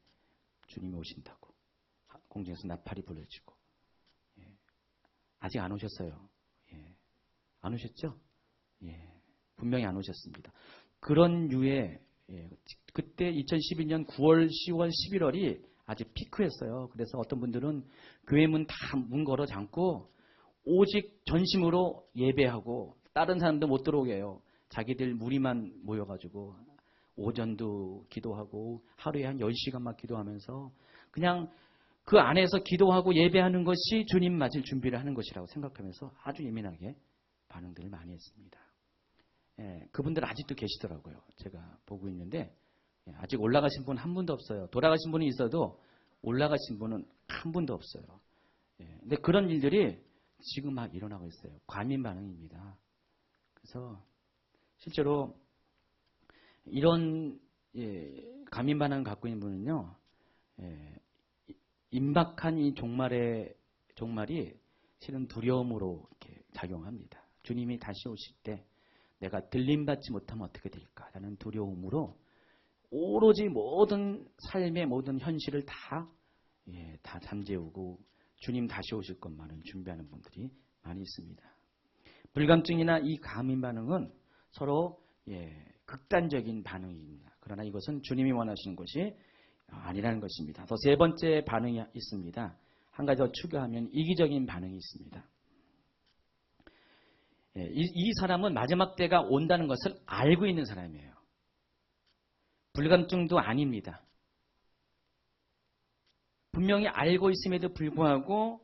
주님이 오신다고 공중에서 나팔이 불려지고, 아직 안 오셨어요. 안 오셨죠? 분명히 안 오셨습니다. 그런 류의 그때 2012년 9월, 10월, 11월이 아주 피크였어요. 그래서 어떤 분들은 교회 문 다 문 걸어 잠고 오직 전심으로 예배하고 다른 사람도 못 들어오게 해요. 자기들 무리만 모여가지고 오전도 기도하고 하루에 한 10시간만 기도하면서 그냥 그 안에서 기도하고 예배하는 것이 주님 맞을 준비를 하는 것이라고 생각하면서 아주 예민하게 반응들을 많이 했습니다. 그분들 아직도 계시더라고요. 제가 보고 있는데 아직 올라가신 분 한 분도 없어요. 돌아가신 분이 있어도 올라가신 분은 한 분도 없어요. 근데 그런 일들이 지금 막 일어나고 있어요. 과민 반응입니다. 그래서 실제로 이런 과민 반응을 갖고 있는 분은요, 임박한 이 종말이 실은 두려움으로 이렇게 작용합니다. 주님이 다시 오실 때 내가 들림받지 못하면 어떻게 될까라는 두려움으로 오로지 모든 삶의 모든 현실을 다 잠재우고 주님 다시 오실 것만을 준비하는 분들이 많이 있습니다. 불감증이나 이 감인 반응은 서로 극단적인 반응입니다. 그러나 이것은 주님이 원하시는 것이 아니라는 것입니다. 더 세 번째 반응이 있습니다. 한 가지 더 추가하면 이기적인 반응이 있습니다. 이 사람은 마지막 때가 온다는 것을 알고 있는 사람이에요. 불감증도 아닙니다. 분명히 알고 있음에도 불구하고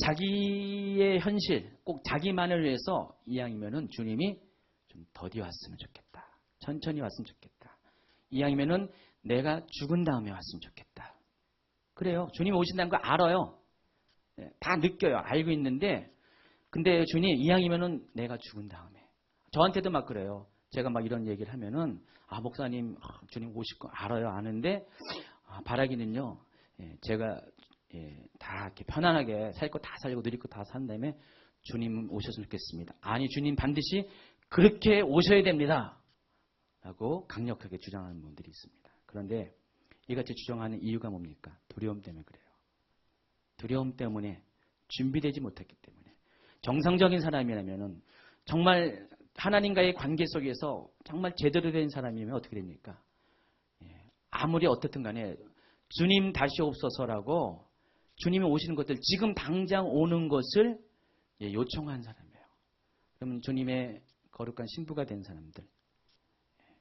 자기의 현실, 꼭 자기만을 위해서 이왕이면은 주님이 좀 더디 왔으면 좋겠다. 천천히 왔으면 좋겠다. 이왕이면은 내가 죽은 다음에 왔으면 좋겠다. 그래요. 주님이 오신다는 거 알아요. 다 느껴요. 알고 있는데 근데 주님 이왕이면은 내가 죽은 다음에 저한테도 막 그래요. 제가 막 이런 얘기를 하면은 목사님 주님 오실 거 알아요. 아는데 바라기는요. 제가 다 이렇게 편안하게 살 거 다 살고 누릴 거 다 산 다음에 주님 오셨으면 좋겠습니다. 아니 주님 반드시 그렇게 오셔야 됩니다. 라고 강력하게 주장하는 분들이 있습니다. 그런데 이같이 주장하는 이유가 뭡니까? 두려움 때문에 그래요. 두려움 때문에 준비되지 못했기 때문에. 정상적인 사람이라면 정말 하나님과의 관계 속에서 정말 제대로 된 사람이면 어떻게 됩니까? 아무리 어떻든 간에 주님 다시 옵소서라고 주님이 오시는 것들 지금 당장 오는 것을 요청한 사람이에요. 그러면 주님의 거룩한 신부가 된 사람들.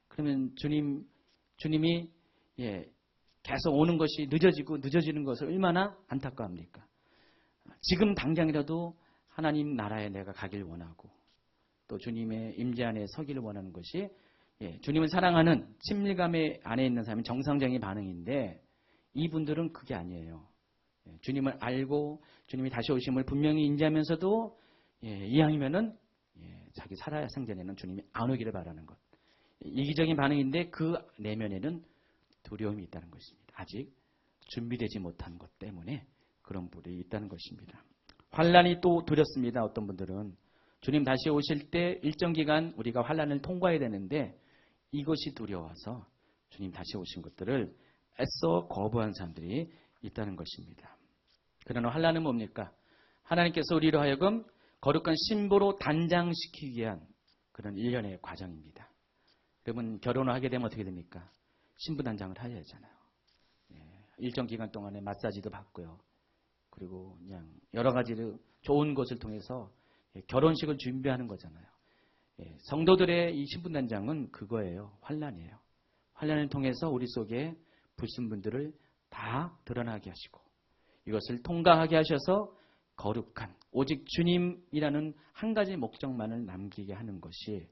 그러면 주님이 계속 오는 것이 늦어지는 것을 얼마나 안타까워합니까? 지금 당장이라도 하나님 나라에 내가 가길 원하고 또 주님의 임재 안에 서기를 원하는 것이 주님을 사랑하는 친밀감의 안에 있는 사람이 정상적인 반응인데 이분들은 그게 아니에요. 주님을 알고 주님이 다시 오심을 분명히 인지하면서도 이왕이면은 자기 살아야 생전에는 주님이 안 오기를 바라는 것. 이기적인 반응인데 그 내면에는 두려움이 있다는 것입니다. 아직 준비되지 못한 것 때문에 그런 분이 있다는 것입니다. 환란이 또 두렵습니다. 어떤 분들은 주님 다시 오실 때 일정 기간 우리가 환란을 통과해야 되는데 이것이 두려워서 주님 다시 오신 것들을 애써 거부한 사람들이 있다는 것입니다. 그러나 환란은 뭡니까? 하나님께서 우리로 하여금 거룩한 신부로 단장시키기 위한 그런 일련의 과정입니다. 여러분 결혼을 하게 되면 어떻게 됩니까? 신부 단장을 하셔야 하잖아요. 일정 기간 동안에 마사지도 받고요. 그리고 그냥 여러 가지로 좋은 것을 통해서 결혼식을 준비하는 거잖아요. 성도들의 이 신부 단장은 그거예요. 환란이에요. 환란을 통해서 우리 속에 불순분들을 다 드러나게 하시고 이것을 통과하게 하셔서 거룩한 오직 주님이라는 한 가지 목적만을 남기게 하는 것이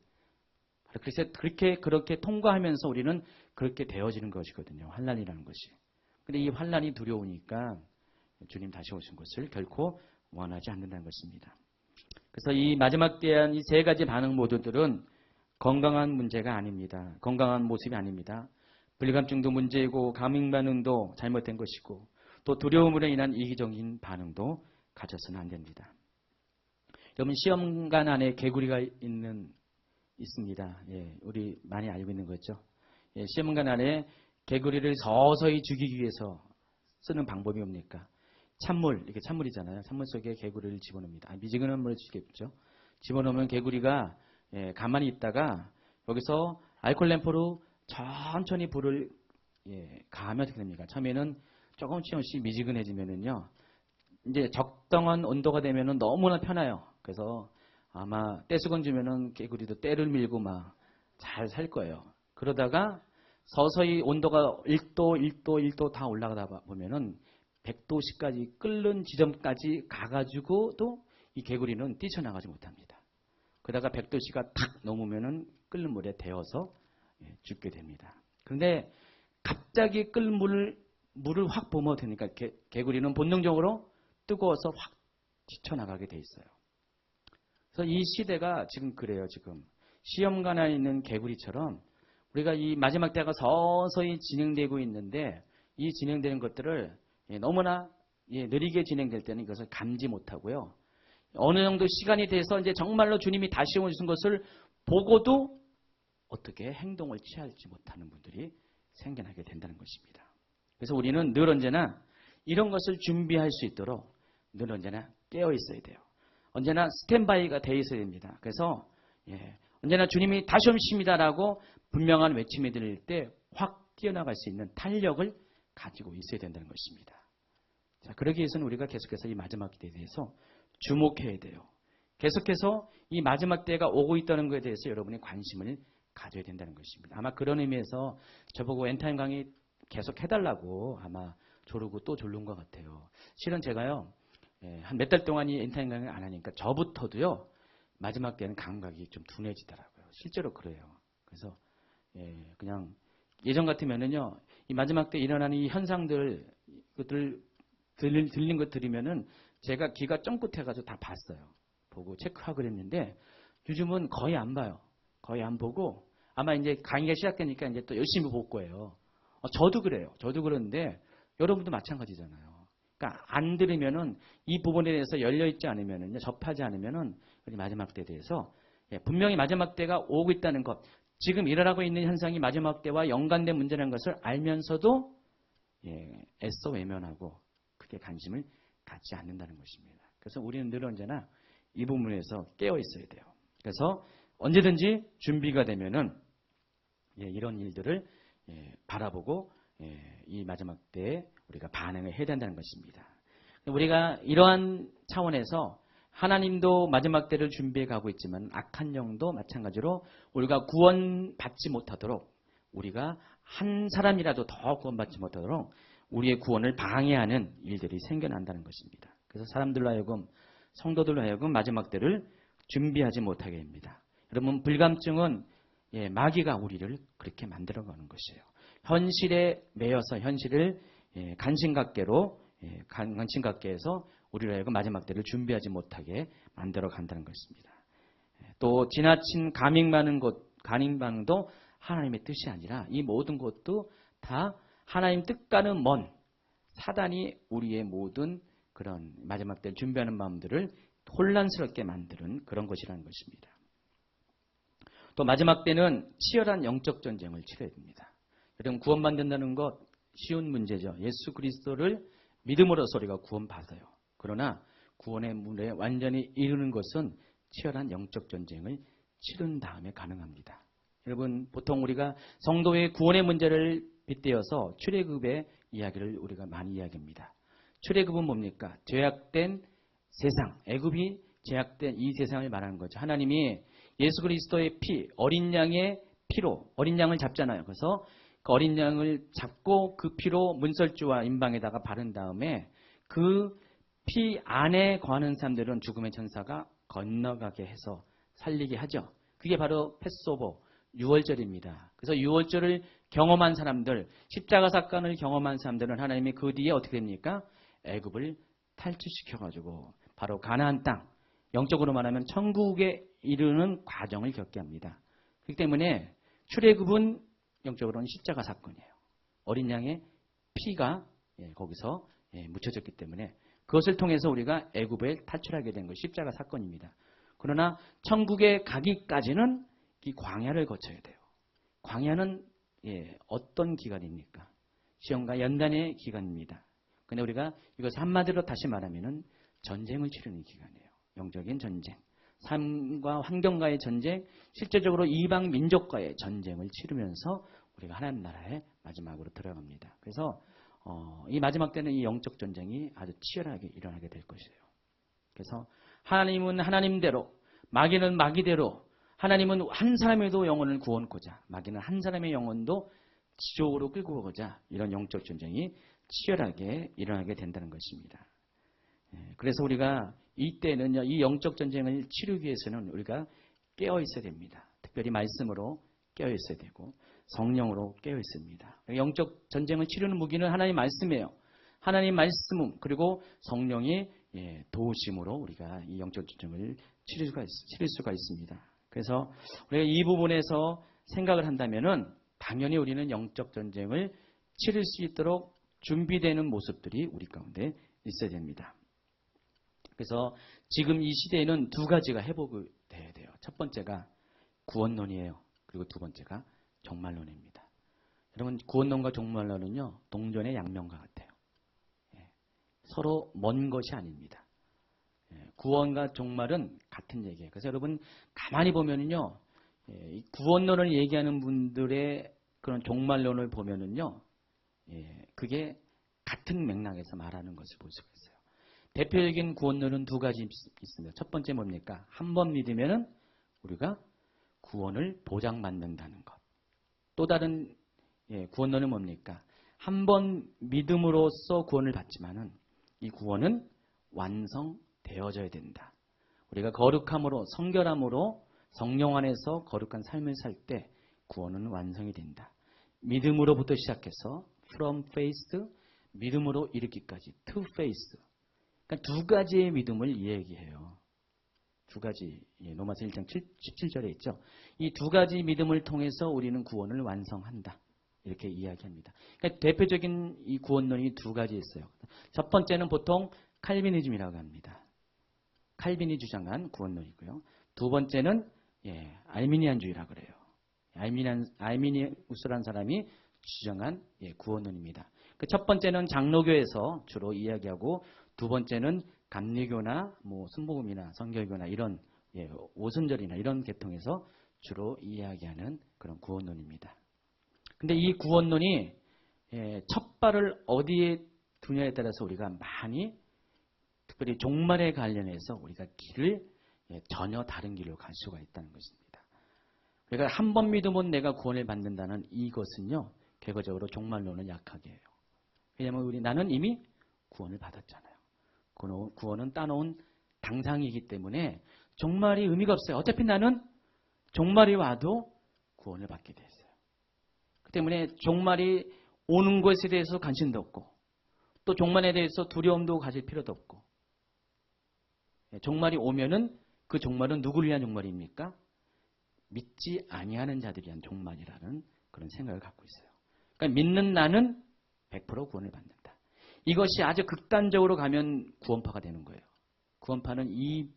그래서 그렇게 통과하면서 우리는 그렇게 되어지는 것이거든요. 환란이라는 것이. 근데 이 환란이 두려우니까 주님 다시 오신 것을 결코 원하지 않는다는 것입니다. 그래서 이 마지막 때한 이 세 가지 반응 모두들은 건강한 문제가 아닙니다. 건강한 모습이 아닙니다. 불감증도 문제이고 감행 반응도 잘못된 것이고 또 두려움으로 인한 이기적인 반응도 가져서는 안 됩니다. 여러분 시험관 안에 개구리가 있습니다. 우리 많이 알고 있는 거죠. 시험관 안에 개구리를 서서히 죽이기 위해서 쓰는 방법이 뭡니까? 찬물, 이게 찬물이잖아요. 찬물 속에 개구리를 집어넣습니다. 미지근한 물을 주겠죠. 집어넣으면 개구리가 가만히 있다가 여기서 알코올 램프로 천천히 불을 가하면 어떻게 됩니까? 처음에는 조금씩 미지근해지면은요. 이제 적당한 온도가 되면은 너무나 편해요. 그래서 아마 떼수건 주면은 개구리도 떼를 밀고 막 잘 살 거예요. 그러다가 서서히 온도가 1도 다 올라가다 보면은 100도씨까지 끓는 지점까지 가가지고도 이 개구리는 뛰쳐나가지 못합니다. 그러다가 100도씨가 탁 넘으면은 끓는 물에 데워서 죽게 됩니다. 그런데 갑자기 끓는 물을 확 뿜어도 되니까 개구리는 본능적으로 뜨거워서 확 뛰쳐나가게 돼 있어요. 그래서 이 시대가 지금 그래요. 지금 시험관 안에 있는 개구리처럼 우리가 이 마지막 때가 서서히 진행되고 있는데 이 진행되는 것들을 너무나 느리게 진행될 때는 이것을 감지 못하고요. 어느 정도 시간이 돼서 이제 정말로 주님이 다시 오신 것을 보고도 어떻게 행동을 취할지 못하는 분들이 생겨나게 된다는 것입니다. 그래서 우리는 늘 언제나 이런 것을 준비할 수 있도록 늘 언제나 깨어 있어야 돼요. 언제나 스탠바이가 돼 있어야 됩니다. 그래서 언제나 주님이 다시 오십니다라고 분명한 외침이 들릴 때 확 뛰어나갈 수 있는 탄력을 가지고 있어야 된다는 것입니다. 자, 그러기 위해서는 우리가 계속해서 이 마지막 때에 대해서 주목해야 돼요. 계속해서 이 마지막 때가 오고 있다는 것에 대해서 여러분이 관심을 가져야 된다는 것입니다. 아마 그런 의미에서 저보고 엔타임 강의 계속 해달라고 아마 조르고 또 졸른 것 같아요. 실은 제가요, 한 몇 달 동안 이 엔타임 강의를 안 하니까 저부터도요, 마지막 때는 감각이 좀 둔해지더라고요. 실제로 그래요. 그래서 그냥 예전 같으면은요, 이 마지막 때 일어나는 이 현상들, 그것들 들린 것 들으면은 제가 귀가 쫑긋해가지고 다 봤어요. 보고 체크하고 그랬는데 요즘은 거의 안 봐요. 거의 안 보고 아마 이제 강의가 시작되니까 이제 또 열심히 볼 거예요. 저도 그래요. 저도 그런데 여러분도 마찬가지잖아요. 그러니까 안 들으면은 이 부분에 대해서 열려 있지 않으면은 접하지 않으면은 우리 마지막 때에 대해서 분명히 마지막 때가 오고 있다는 것, 지금 일어나고 있는 현상이 마지막 때와 연관된 문제라는 것을 알면서도 애써 외면하고 크게 관심을 갖지 않는다는 것입니다. 그래서 우리는 늘 언제나 이 부분에서 깨어 있어야 돼요. 그래서 언제든지 준비가 되면은 이런 일들을 바라보고 이 마지막 때에 우리가 반응을 해야 된다는 것입니다. 우리가 이러한 차원에서 하나님도 마지막 때를 준비해 가고 있지만 악한 영도 마찬가지로 우리가 구원받지 못하도록, 우리가 한 사람이라도 더 구원받지 못하도록 우리의 구원을 방해하는 일들이 생겨난다는 것입니다. 그래서 사람들로 하여금, 성도들로 하여금 마지막 때를 준비하지 못하게 됩니다. 여러분, 불감증은 마귀가 우리를 그렇게 만들어가는 것이에요. 현실에 매여서 현실을 간신갖게로, 간신갖게에서 우리로 하여금 마지막 때를 준비하지 못하게 만들어 간다는 것입니다. 또 지나친 간행반응도 하나님의 뜻이 아니라 이 모든 것도 다 하나님 뜻과는 먼 사단이 우리의 모든 그런 마지막 때를 준비하는 마음들을 혼란스럽게 만드는 그런 것이라는 것입니다. 또 마지막 때는 치열한 영적 전쟁을 치러야 됩니다. 여러분, 구원받는다는 것 쉬운 문제죠. 예수 그리스도를 믿음으로써 우리가 구원받아요. 그러나 구원의 문에 완전히 이르는 것은 치열한 영적 전쟁을 치른 다음에 가능합니다. 여러분, 보통 우리가 성도의 구원의 문제를 빗대어서 출애굽의 이야기를 우리가 많이 이야기합니다. 출애굽은 뭡니까? 죄악된 세상, 애굽이 죄악된 이 세상을 말하는 거죠. 하나님이 예수 그리스도의 피, 어린 양의 피로, 어린 양을 잡잖아요. 그래서 그 어린 양을 잡고 그 피로 문설주와 임방에다가 바른 다음에 그 피 안에 거하는 사람들은 죽음의 천사가 건너가게 해서 살리게 하죠. 그게 바로 패스오버, 유월절입니다. 그래서 유월절을 경험한 사람들, 십자가 사건을 경험한 사람들은 하나님이 그 뒤에 어떻게 됩니까? 애굽을 탈출시켜가지고 바로 가나안 땅, 영적으로 말하면 천국에 이르는 과정을 겪게 합니다. 그렇기 때문에 출애굽은 영적으로는 십자가 사건이에요. 어린 양의 피가 거기서 묻혀졌기 때문에 그것을 통해서 우리가 애굽에 탈출하게 된 것이 십자가 사건입니다. 그러나 천국에 가기까지는 이 광야를 거쳐야 돼요. 광야는 어떤 기간입니까? 시험과 연단의 기간입니다. 근데 우리가 이것을 한마디로 다시 말하면은 전쟁을 치르는 기간이에요. 영적인 전쟁. 삶과 환경과의 전쟁, 실제적으로 이방 민족과의 전쟁을 치르면서 우리가 하나님 나라의 마지막으로 들어갑니다. 그래서 이 마지막 때는 이 영적 전쟁이 아주 치열하게 일어나게 될 것이에요. 그래서 하나님은 하나님대로, 마귀는 마귀대로, 하나님은 한 사람에도 영혼을 구원코자, 마귀는 한 사람의 영혼도 지옥으로 끌고 가고자 이런 영적 전쟁이 치열하게 일어나게 된다는 것입니다. 그래서 우리가 이때는요, 이 영적 전쟁을 치르기 위해서는 우리가 깨어 있어야 됩니다. 특별히 말씀으로 깨어 있어야 되고 성령으로 깨어 있습니다. 영적 전쟁을 치르는 무기는 하나님 말씀이에요. 하나님 말씀 그리고 성령의 도우심으로 우리가 이 영적 전쟁을 치를 수가 있습니다. 그래서 우리가 이 부분에서 생각을 한다면은 당연히 우리는 영적 전쟁을 치를 수 있도록 준비되는 모습들이 우리 가운데 있어야 됩니다. 그래서 지금 이 시대에는 두 가지가 회복이 돼야 돼요. 첫 번째가 구원론이에요. 그리고 두 번째가 종말론입니다. 여러분, 구원론과 종말론은요, 동전의 양면과 같아요. 예, 서로 먼 것이 아닙니다. 예, 구원과 종말은 같은 얘기예요. 그래서 여러분 가만히 보면은요, 이 구원론을 얘기하는 분들의 그런 종말론을 보면은요, 그게 같은 맥락에서 말하는 것을 볼 수가 있어요. 대표적인 구원론은 두 가지 있습니다. 첫 번째 뭡니까? 한 번 믿으면은 우리가 구원을 보장받는다는 것. 또 다른 구원론은 뭡니까? 한 번 믿음으로써 구원을 받지만은 이 구원은 완성되어져야 된다. 우리가 거룩함으로, 성결함으로 성령 안에서 거룩한 삶을 살 때 구원은 완성이 된다. 믿음으로부터 시작해서 from faith, 믿음으로 이르기까지 to faith. 그러니까 두 가지의 믿음을 이야기해요. 두 가지, 로마서 1장 17절에 있죠. 이 두 가지 믿음을 통해서 우리는 구원을 완성한다. 이렇게 이야기합니다. 그러니까 대표적인 이 구원론이 두 가지 있어요. 첫 번째는 보통 칼비니즘이라고 합니다. 칼빈이 주장한 구원론이고요. 두 번째는 알미니안주의라고 그래요. 알미니우스라는 사람이 주장한 구원론입니다. 그 첫 번째는 장로교에서 주로 이야기하고 두 번째는 감리교나 뭐 순복음이나 성결교나 이런 오순절이나 이런 계통에서 주로 이야기하는 그런 구원론입니다. 근데 이 구원론이 첫 발을 어디에 두냐에 따라서 우리가 많이 특별히 종말에 관련해서 우리가 길을 전혀 다른 길로 갈 수가 있다는 것입니다. 그러니까 한 번 믿으면 내가 구원을 받는다는 이것은요, 결과적으로 종말론은 약하게 해요. 왜냐하면 나는 이미 구원을 받았잖아요. 구원은 따놓은 당상이기 때문에 종말이 의미가 없어요. 어차피 나는 종말이 와도 구원을 받게 돼 있어요. 그 때문에 종말이 오는 것에 대해서 관심도 없고 또 종말에 대해서 두려움도 가질 필요도 없고 종말이 오면은 그 종말은 누구를 위한 종말입니까? 믿지 아니하는 자들을 위한 종말이라는 그런 생각을 갖고 있어요. 그러니까 믿는 나는 100% 구원을 받는다. 이것이 아주 극단적으로 가면 구원파가 되는 거예요. 구원파는 이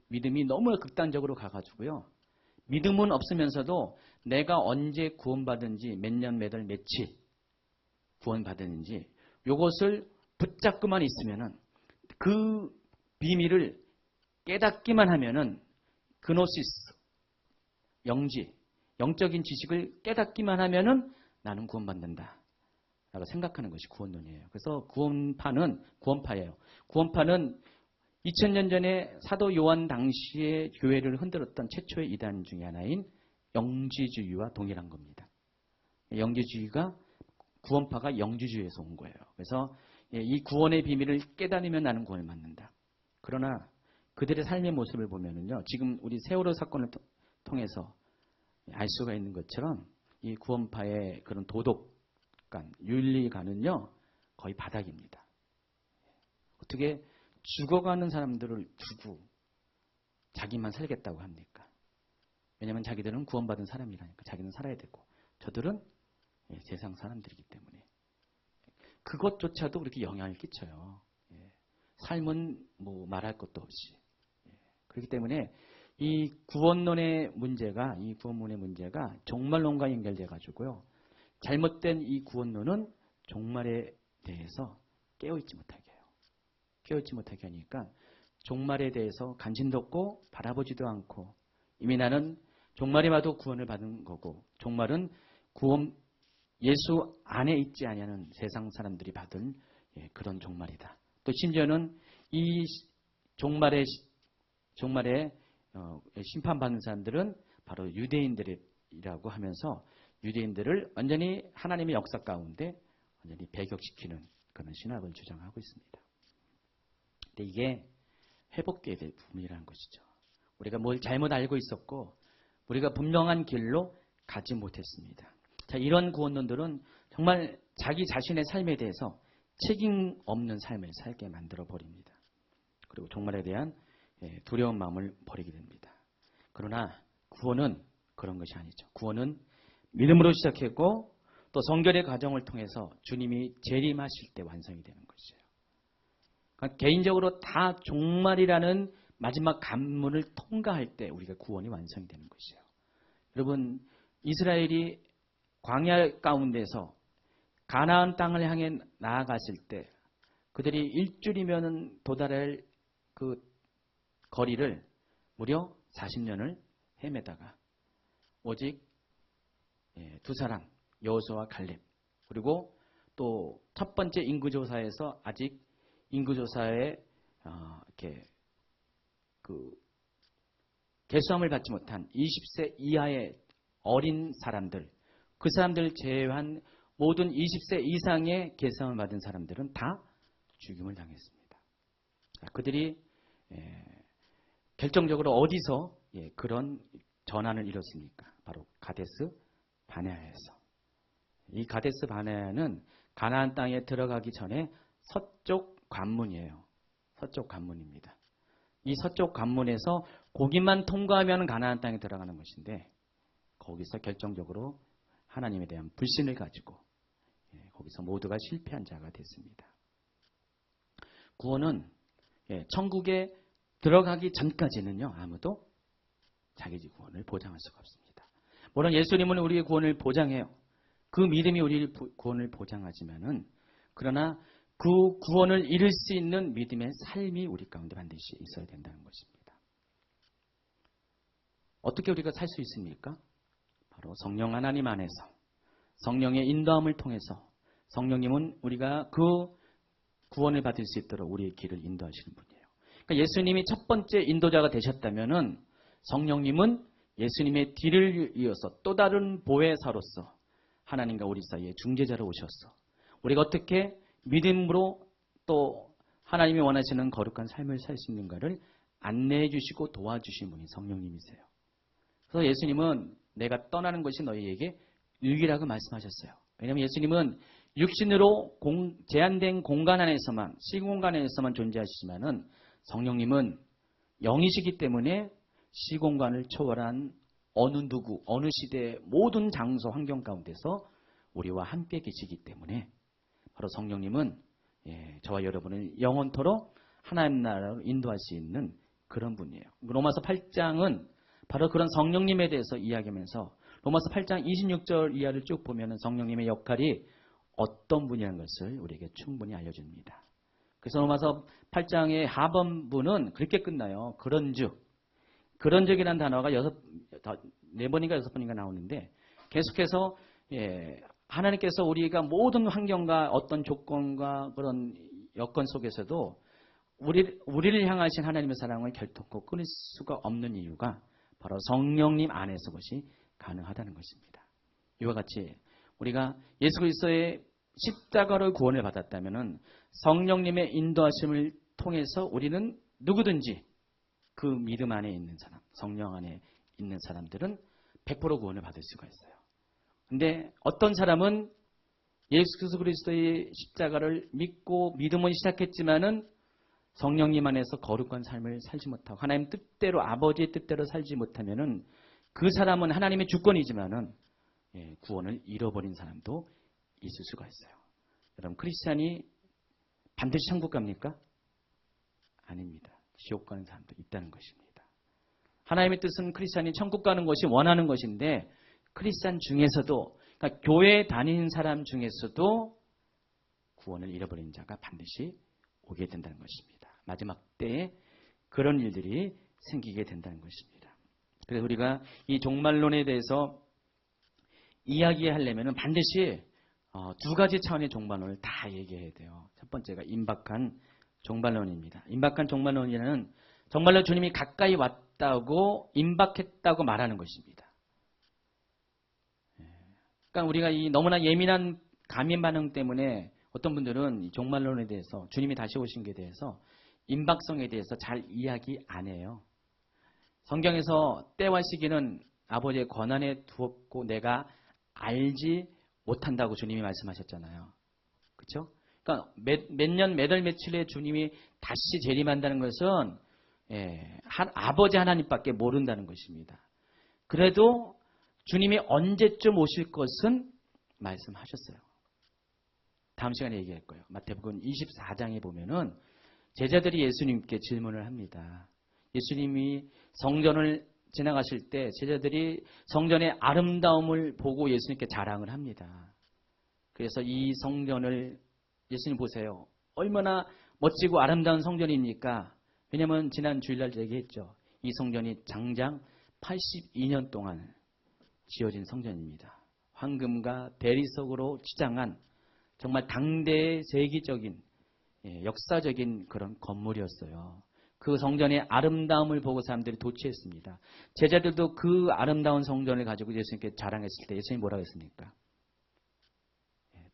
믿음이 너무 극단적으로 가가지고요. 믿음은 없으면서도 내가 언제 구원받은지 몇 년, 몇 월, 며칠 구원받았는지 이것을 붙잡고만 있으면은 그 비밀을 깨닫기만 하면은 그노시스, 영지, 영적인 지식을 깨닫기만 하면은 나는 구원받는다. 라고 생각하는 것이 구원론이에요. 그래서 구원파예요. 구원파는 2000년 전에 사도 요한 당시에 교회를 흔들었던 최초의 이단 중에 하나인 영지주의와 동일한 겁니다. 영지주의가 구원파가 영지주의에서 온 거예요. 그래서 이 구원의 비밀을 깨달으면 나는 구원을 받는다. 그러나 그들의 삶의 모습을 보면은요, 지금 우리 세월호 사건을 통해서 알 수가 있는 것처럼 이 구원파의 그런 도덕관, 윤리관은요 거의 바닥입니다. 어떻게 죽어가는 사람들을 두고 자기만 살겠다고 합니까? 왜냐하면 자기들은 구원받은 사람이라니까. 자기는 살아야 되고 저들은 세상 사람들이기 때문에 그것조차도 그렇게 영향을 끼쳐요. 삶은 뭐 말할 것도 없이. 그렇기 때문에 이 구원론의 문제가, 이 구원론의 문제가 종말론과 연결돼 가지고요. 잘못된 이 구원론은 종말에 대해서 깨어있지 못하게 해요. 깨어있지 못하게 하니까 종말에 대해서 관심도 없고 바라보지도 않고 이미 나는 종말에 와도 구원을 받은 거고 종말은 구원 예수 안에 있지 아니하는 세상 사람들이 받은 그런 종말이다. 또 심지어는 이 종말에 심판받는 사람들은 바로 유대인들이라고 하면서 유대인들을 완전히 하나님의 역사 가운데 완전히 배격시키는 그런 신학을 주장하고 있습니다. 근데 이게 회복돼야 될 부분이라는 것이죠. 우리가 뭘 잘못 알고 있었고 우리가 분명한 길로 가지 못했습니다. 자, 이런 구원론들은 정말 자기 자신의 삶에 대해서 책임 없는 삶을 살게 만들어 버립니다. 그리고 종말에 대한 두려운 마음을 버리게 됩니다. 그러나 구원은 그런 것이 아니죠. 구원은 믿음으로 시작했고 또 성결의 과정을 통해서 주님이 재림하실 때 완성이 되는 것이에요. 그러니까 개인적으로 다 종말이라는 마지막 관문을 통과할 때 우리가 구원이 완성이 되는 것이에요. 여러분, 이스라엘이 광야 가운데서 가나안 땅을 향해 나아갔을 때 그들이 일주일이면 도달할 그 거리를 무려 40년을 헤매다가 오직 두 사람, 여호수아와 갈렙, 그리고 또 첫 번째 인구조사에서 아직 인구조사에 이렇게 그 계수함을 받지 못한 20세 이하의 어린 사람들, 그 사람들 제외한 모든 20세 이상의 계수함을 받은 사람들은 다 죽임을 당했습니다. 그들이 결정적으로 어디서 그런 전환을 이뤘습니까? 바로 가데스 바네아에서. 이 가데스 바네아는 가나안 땅에 들어가기 전에 서쪽 관문이에요. 서쪽 관문입니다. 이 서쪽 관문에서 거기만 통과하면 가나안 땅에 들어가는 것인데 거기서 결정적으로 하나님에 대한 불신을 가지고 거기서 모두가 실패한 자가 됐습니다. 구원은 천국에 들어가기 전까지는요, 아무도 자기 구원을 보장할 수가 없습니다. 물론 예수님은 우리의 구원을 보장해요. 그 믿음이 우리의 구원을 보장하지만은, 그러나 그 구원을 이룰 수 있는 믿음의 삶이 우리 가운데 반드시 있어야 된다는 것입니다. 어떻게 우리가 살 수 있습니까? 바로 성령 하나님 안에서 성령의 인도함을 통해서. 성령님은 우리가 그 구원을 받을 수 있도록 우리의 길을 인도하시는 분이에요. 그러니까 예수님이 첫 번째 인도자가 되셨다면은 성령님은 예수님의 뒤를 이어서 또 다른 보혜사로서 하나님과 우리 사이에 중재자로 오셨어. 우리가 어떻게 믿음으로 또 하나님이 원하시는 거룩한 삶을 살 수 있는가를 안내해 주시고 도와주신 분이 성령님이세요. 그래서 예수님은 내가 떠나는 것이 너희에게 유익이라고 말씀하셨어요. 왜냐하면 예수님은 육신으로 제한된 공간 안에서만, 시공간 안에서만 존재하시지만은 성령님은 영이시기 때문에 시공간을 초월한 어느 누구, 어느 시대의 모든 장소, 환경 가운데서 우리와 함께 계시기 때문에 바로 성령님은 저와 여러분을 영원토록 하나님 나라로 인도할 수 있는 그런 분이에요. 로마서 8장은 바로 그런 성령님에 대해서 이야기하면서 로마서 8장 26절 이하를 쭉 보면 성령님의 역할이 어떤 분이라는 것을 우리에게 충분히 알려줍니다. 그래서 로마서 8장의 하반부는 그렇게 끝나요. 그런즉이라는 단어가 4번인가 6번인가 나오는데 계속해서 하나님께서 우리가 모든 환경과 어떤 조건과 그런 여건 속에서도 우리를 향하신 하나님의 사랑을 결코 끊을 수가 없는 이유가 바로 성령님 안에서 것이 가능하다는 것입니다. 이와 같이 우리가 예수 그리스도의 십자가로 구원을 받았다면 성령님의 인도하심을 통해서 우리는 누구든지 그 믿음 안에 있는 사람, 성령 안에 있는 사람들은 100% 구원을 받을 수가 있어요. 근데 어떤 사람은 예수 그리스도의 십자가를 믿고 믿음은 시작했지만은 성령님 안에서 거룩한 삶을 살지 못하고 하나님 뜻대로, 아버지의 뜻대로 살지 못하면은 그 사람은 하나님의 주권이지만은 구원을 잃어버린 사람도 있을 수가 있어요. 여러분, 크리스찬이 반드시 천국 갑니까? 아닙니다. 지옥 가는 사람도 있다는 것입니다. 하나님의 뜻은 크리스찬이 천국 가는 것이 원하는 것인데 크리스찬 중에서도, 그러니까 교회 다니는 사람 중에서도 구원을 잃어버린 자가 반드시 오게 된다는 것입니다. 마지막 때에 그런 일들이 생기게 된다는 것입니다. 그래서 우리가 이 종말론에 대해서 이야기하려면 반드시 두 가지 차원의 종말론을 다 얘기해야 돼요. 첫 번째가 임박한 종말론입니다. 임박한 종말론이라는 정말로 주님이 가까이 왔다고 임박했다고 말하는 것입니다. 그러니까 우리가 이 너무나 예민한 감염 반응 때문에 어떤 분들은 이 종말론에 대해서, 주님이 다시 오신 게 대해서, 임박성에 대해서 잘 이야기 안 해요. 성경에서 때와 시기는 아버지의 권한에 두었고 내가 알지 못한다고 주님이 말씀하셨잖아요. 그렇죠? 그러니까 몇 년, 몇 월, 며칠에 주님이 다시 재림한다는 것은 아버지 하나님밖에 모른다는 것입니다. 그래도 주님이 언제쯤 오실 것은 말씀하셨어요. 다음 시간에 얘기할 거예요. 마태복음 24장에 보면은 제자들이 예수님께 질문을 합니다. 예수님이 성전을 지나가실 때 제자들이 성전의 아름다움을 보고 예수님께 자랑을 합니다. 그래서 이 성전을 예수님 보세요. 얼마나 멋지고 아름다운 성전입니까? 왜냐하면 지난 주일날 얘기했죠. 이 성전이 장장 82년 동안 지어진 성전입니다. 황금과 대리석으로 치장한 정말 당대의 세계적인 역사적인 그런 건물이었어요. 그 성전의 아름다움을 보고 사람들이 도취했습니다. 제자들도 그 아름다운 성전을 가지고 예수님께 자랑했을 때 예수님이 뭐라고 했습니까?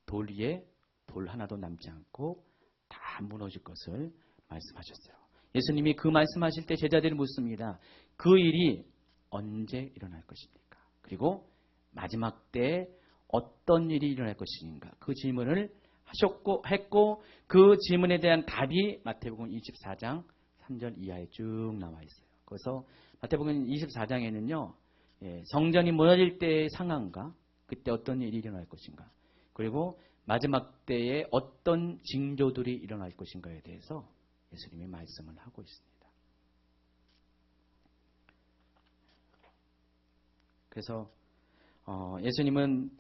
돌 위에 돌 하나도 남지 않고 다 무너질 것을 말씀하셨어요. 예수님이 그 말씀하실 때 제자들이 묻습니다. 그 일이 언제 일어날 것입니까? 그리고 마지막 때에 어떤 일이 일어날 것인가? 그 질문을 했고 그 질문에 대한 답이 마태복음 24장 3절 이하에 쭉 나와 있어요. 그래서 마태복음 24장에는요. 성전이 무너질 때의 상황과 그때 어떤 일이 일어날 것인가? 그리고 마지막 때에 어떤 징조들이 일어날 것인가에 대해서 예수님이 말씀을 하고 있습니다. 그래서 예수님은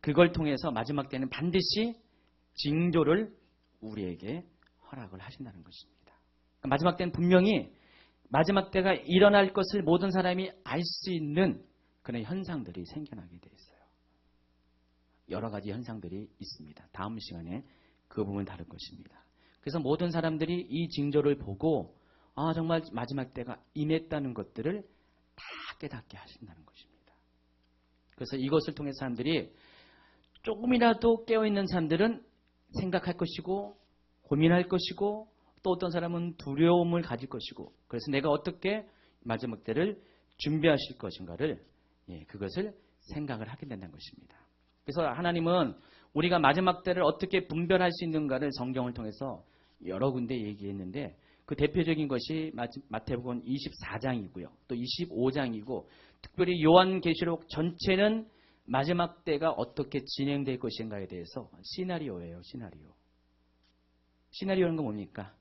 그걸 통해서 마지막 때는 반드시 징조를 우리에게 허락을 하신다는 것입니다. 그러니까 마지막 때는 분명히 마지막 때가 일어날 것을 모든 사람이 알 수 있는 그런 현상들이 생겨나게 되어 있어요. 여러 가지 현상들이 있습니다. 다음 시간에 그 부분을 다룰 것입니다. 그래서 모든 사람들이 이 징조를 보고 정말 마지막 때가 임했다는 것들을 다 깨닫게 하신다는 것입니다. 그래서 이것을 통해 사람들이 조금이라도 깨어있는 사람들은 생각할 것이고 고민할 것이고 또 어떤 사람은 두려움을 가질 것이고 그래서 내가 어떻게 마지막 때를 준비하실 것인가를 그것을 생각을 하게 된다는 것입니다. 그래서 하나님은 우리가 마지막 때를 어떻게 분별할 수 있는가를 성경을 통해서 여러 군데 얘기했는데 그 대표적인 것이 마태복음 24장이고요. 또 25장이고 특별히 요한계시록 전체는 마지막 때가 어떻게 진행될 것인가에 대해서 시나리오예요. 시나리오는 건 뭡니까?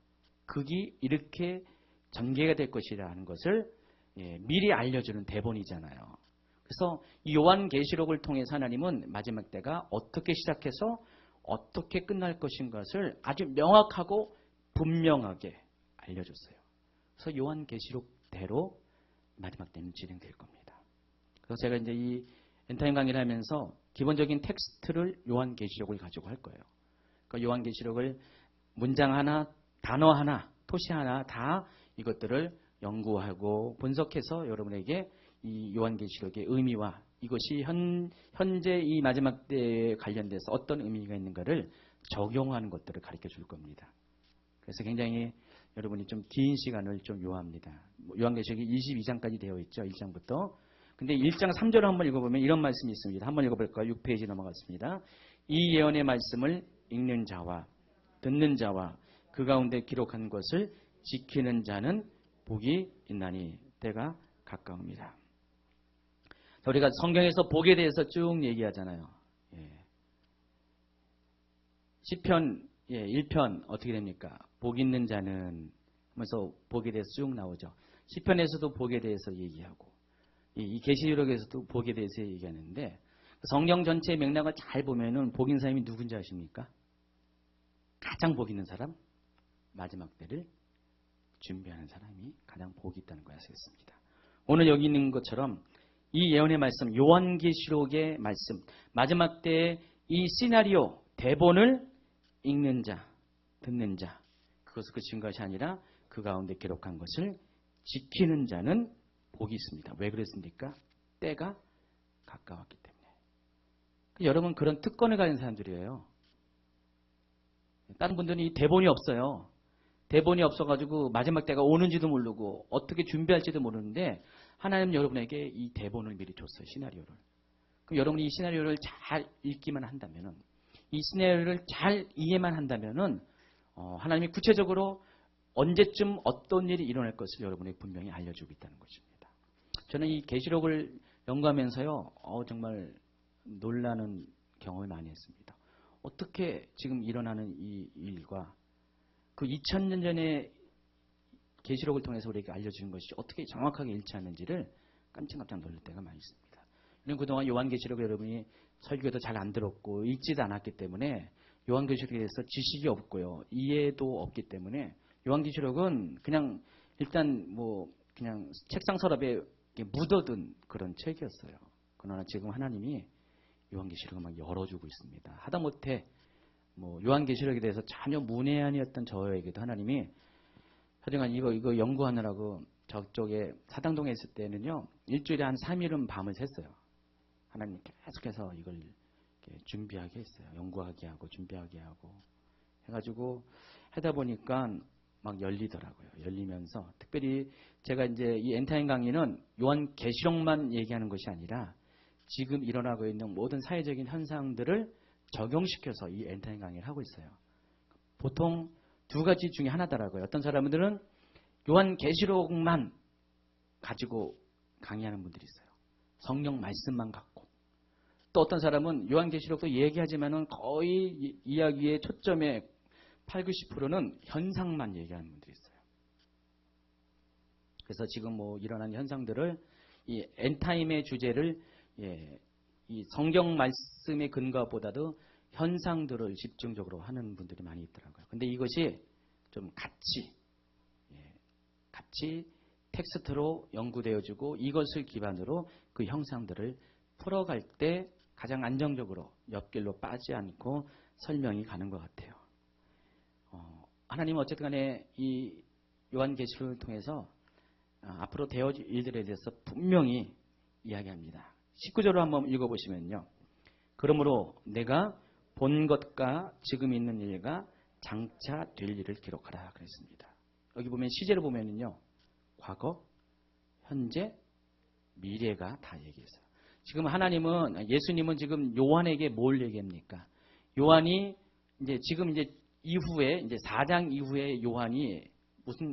극이 이렇게 전개가 될 것이라는 것을 미리 알려주는 대본이잖아요. 그래서 이 요한계시록을 통해서 하나님은 마지막 때가 어떻게 시작해서 어떻게 끝날 것인 것을 아주 명확하고 분명하게 알려줬어요. 그래서 요한계시록대로 마지막 때는 진행될 겁니다. 그래서 제가 이제 이 엔타임 강의를 하면서 기본적인 텍스트를 요한계시록을 가지고 할 거예요. 그러니까 요한계시록을 문장 하나, 단어 하나, 토시 하나 다 이것들을 연구하고 분석해서 여러분에게 이 요한계시록의 의미와 이것이 현재 이 마지막 때에 관련돼서 어떤 의미가 있는가를 적용하는 것들을 가르쳐 줄 겁니다. 그래서 굉장히 여러분이 좀 긴 시간을 좀 요합니다. 요한계시록이 22장까지 되어 있죠. 1장부터. 근데 1장 3절을 한번 읽어보면 이런 말씀이 있습니다. 한번 읽어볼까요? 6페이지 넘어갔습니다. 이 예언의 말씀을 읽는 자와 듣는 자와 그 가운데 기록한 것을 지키는 자는 복이 있나니 때가 가까웁니다. 우리가 성경에서 복에 대해서 쭉 얘기하잖아요. 시편 1편 어떻게 됩니까? 복 있는 자는 하면서 복에 대해서 쭉 나오죠. 시편에서도 복에 대해서 얘기하고 이 계시록에서도 복에 대해서 얘기하는데 성경 전체의 맥락을 잘 보면은 복 있는 사람이 누군지 아십니까? 가장 복 있는 사람, 마지막 때를 준비하는 사람이 가장 복이 있다는 걸 알 수 있습니다. 오늘 여기 있는 것처럼 이 예언의 말씀, 요한계시록의 말씀, 마지막 때의 이 시나리오, 대본을 읽는 자, 듣는 자, 그것을 그친 것이 아니라 그 가운데 기록한 것을 지키는 자는 복이 있습니다. 왜 그랬습니까? 때가 가까웠기 때문에. 여러분 그런 특권을 가진 사람들이에요. 다른 분들은 이 대본이 없어요. 대본이 없어가지고 마지막 때가 오는지도 모르고 어떻게 준비할지도 모르는데 하나님은 여러분에게 이 대본을 미리 줬어요. 시나리오를. 그럼 여러분이 이 시나리오를 잘 읽기만 한다면은 이 시나리오를 잘 이해만 한다면은 하나님이 구체적으로 언제쯤 어떤 일이 일어날 것을 여러분에게 분명히 알려주고 있다는 것입니다. 저는 이 계시록을 연구하면서요. 정말 놀라는 경험을 많이 했습니다. 어떻게 지금 일어나는 이 일과 그 2000년 전에 계시록을 통해서 우리에게 알려주는 것이 어떻게 정확하게 일치하는지를 깜짝깜짝 놀랄 때가 많이 있습니다. 우리는 그동안 요한계시록을 여러분이 설교도 잘 안 들었고 읽지도 않았기 때문에 요한계시록에 대해서 지식이 없고요. 이해도 없기 때문에 요한계시록은 그냥 일단 뭐 그냥 책상 서랍에 묻어둔 그런 책이었어요. 그러나 지금 하나님이 요한계시록을 막 열어주고 있습니다. 하다못해 뭐 요한계시록에 대해서 전혀 문외한이었던 저에게도 하나님이 하여간 이거 연구하느라고 저쪽에 사당동에 있을 때는요. 일주일에 한 3일은 밤을 샜어요. 하나님 계속해서 이걸 준비하게 했어요. 연구하게 하고 준비하게 하고 해가지고 하다 보니까 막 열리더라고요. 열리면서 특별히 제가 이제 이 엔타임 강의는 요한계시록만 얘기하는 것이 아니라 지금 일어나고 있는 모든 사회적인 현상들을 적용시켜서 이 엔타임 강의를 하고 있어요. 보통 두 가지 중에 하나더라고요. 어떤 사람들은 요한계시록만 가지고 강의하는 분들이 있어요. 성령 말씀만 갖고. 또 어떤 사람은 요한계시록도 얘기하지만은 거의 이야기의 초점의 8, 90%는 현상만 얘기하는 분들이 있어요. 그래서 지금 뭐 일어난 현상들을 이 엔타임의 주제를 이 성경 말씀의 근거보다도 현상들을 집중적으로 하는 분들이 많이 있더라고요. 근데 이것이 좀 같이 텍스트로 연구되어지고 이것을 기반으로 그 형상들을 풀어갈 때 가장 안정적으로 옆길로 빠지 않고 설명이 가는 것 같아요. 하나님은 어쨌든 간에 이 요한계시록을 통해서 앞으로 되어질 일들에 대해서 분명히 이야기합니다. 19절로 한번 읽어보시면요. 그러므로 내가 본 것과 지금 있는 일과 장차 될 일을 기록하라 그랬습니다. 여기 보면 시제를 보면은요. 과거, 현재, 미래가 다 얘기했어요. 지금 하나님은 예수님은 지금 요한에게 뭘 얘기합니까? 요한이 이제 지금 이제 이후에 이제 4장 이후에 요한이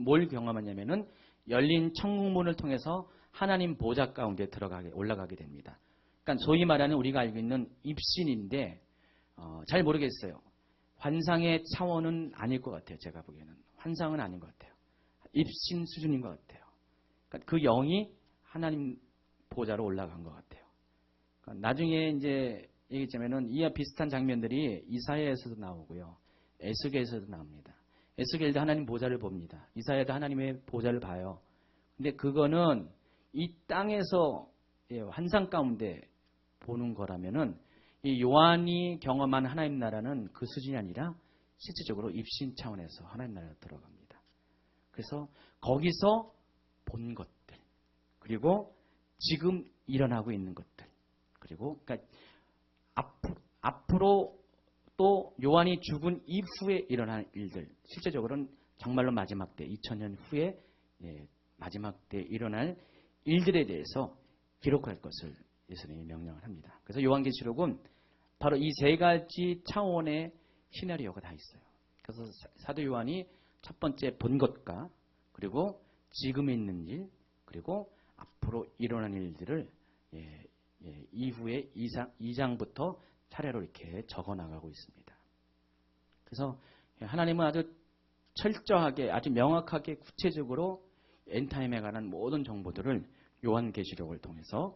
뭘 경험하냐면은 열린 천국문을 통해서 하나님 보좌 가운데 올라가게 됩니다. 그러니까 소위 말하는 우리가 알고 있는 입신인데 잘 모르겠어요. 환상의 차원은 아닐 것 같아요. 제가 보기에는 환상은 아닌 것 같아요. 입신 수준인 것 같아요. 그러니까 그 영이 하나님 보좌로 올라간 것 같아요. 그러니까 나중에 이제 얘기했자면은 이와 비슷한 장면들이 이사야에서도 나오고요. 에스겔에서도 나옵니다. 에스겔도 하나님 보좌를 봅니다. 이사야도 하나님의 보좌를 봐요. 근데 그거는 이 땅에서 환상 가운데 보는 거라면은 이 요한이 경험한 하나님 나라는 그 수준이 아니라 실질적으로 입신 차원에서 하나님 나라로 들어갑니다. 그래서 거기서 본 것들, 그리고 지금 일어나고 있는 것들, 그리고 그러니까 앞으로 또 요한이 죽은 이후에 일어날 일들, 실제적으로는 정말로 마지막 때 2000년 후에 마지막 때 일어날 일들에 대해서 기록할 것을 예수님이 명령을 합니다. 그래서 요한계시록은 바로 이 세 가지 차원의 시나리오가 다 있어요. 그래서 사도 요한이 첫 번째 본 것과 그리고 지금 있는 일 그리고 앞으로 일어난 일들을 이후에 2장부터 차례로 이렇게 적어나가고 있습니다. 그래서 하나님은 아주 철저하게 아주 명확하게 구체적으로 엔타임에 관한 모든 정보들을 요한계시록을 통해서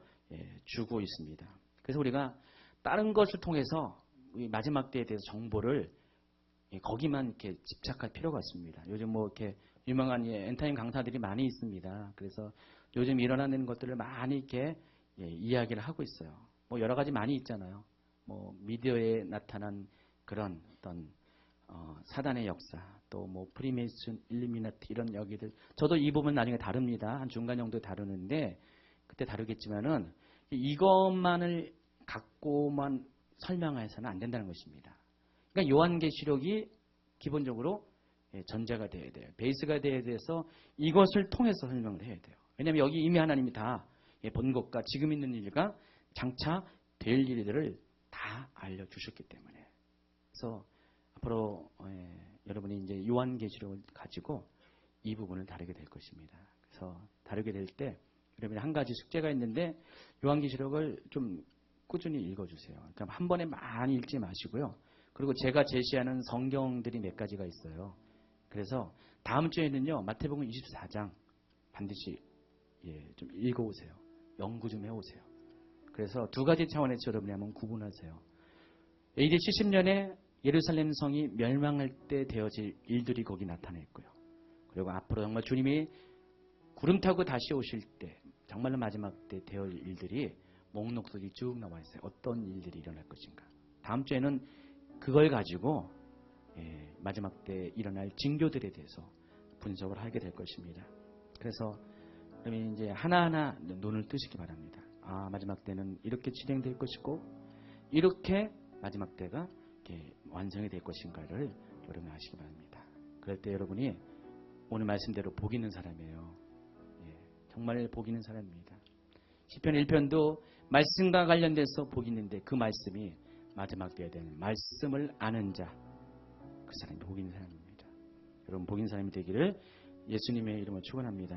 주고 있습니다. 그래서 우리가 다른 것을 통해서 마지막 때에 대해서 정보를 거기만 이렇게 집착할 필요가 없습니다. 요즘 뭐 이렇게 유명한 엔타임 강사들이 많이 있습니다. 그래서 요즘 일어나는 것들을 많이 이렇게 이야기를 하고 있어요. 뭐 여러 가지 많이 있잖아요. 뭐 미디어에 나타난 그런 어떤 사단의 역사, 또 뭐 프리메이슨, 일루미나티 이런 여기들. 저도 이 부분 나중에 다룹니다. 한 중간 정도 다루는데 그때 다루겠지만은 이것만을 갖고만 설명해서는 안 된다는 것입니다. 그러니까 요한계시록이 기본적으로 전제가 돼야 돼요. 베이스가 돼야 돼서 이것을 통해서 설명을 해야 돼요. 왜냐하면 여기 이미 하나님이 다 본 것과 지금 있는 일과 장차 될 일들을 다 알려주셨기 때문에. 그래서 앞으로 여러분이 이제 요한계시록을 가지고 이 부분을 다루게 될 것입니다. 그래서 다루게 될 때 여러분이 한 가지 숙제가 있는데 요한계시록을 좀 꾸준히 읽어주세요. 그러니까 한 번에 많이 읽지 마시고요. 그리고 제가 제시하는 성경들이 몇 가지가 있어요. 그래서 다음 주에는요. 마태복음 24장 반드시 좀 읽어오세요. 연구 좀 해오세요. 그래서 두 가지 차원에서 여러분이 한번 구분하세요. AD 70년에 예루살렘 성이 멸망할 때 되어질 일들이 거기 나타나 있고요. 그리고 앞으로 정말 주님이 구름 타고 다시 오실 때 정말로 마지막 때 되어질 일들이 목록들이 쭉 나와 있어요. 어떤 일들이 일어날 것인가. 다음 주에는 그걸 가지고 마지막 때 일어날 징조들에 대해서 분석을 하게 될 것입니다. 그래서 여러분이 이제 하나하나 눈을 뜨시기 바랍니다. 아, 마지막 때는 이렇게 진행될 것이고 이렇게 마지막 때가 이렇게 완성이 될 것인가를 여러분이 아시기 바랍니다. 그럴 때 여러분이 오늘 말씀대로 복 있는 사람이에요. 정말 복 있는 사람입니다. 시편 1편도 말씀과 관련돼서 복이 있는데 그 말씀이 마지막 때에 되는 말씀을 아는 자, 그 사람이 복 있는 사람입니다. 여러분 복 있는 사람이 되기를 예수님의 이름으로 축원합니다.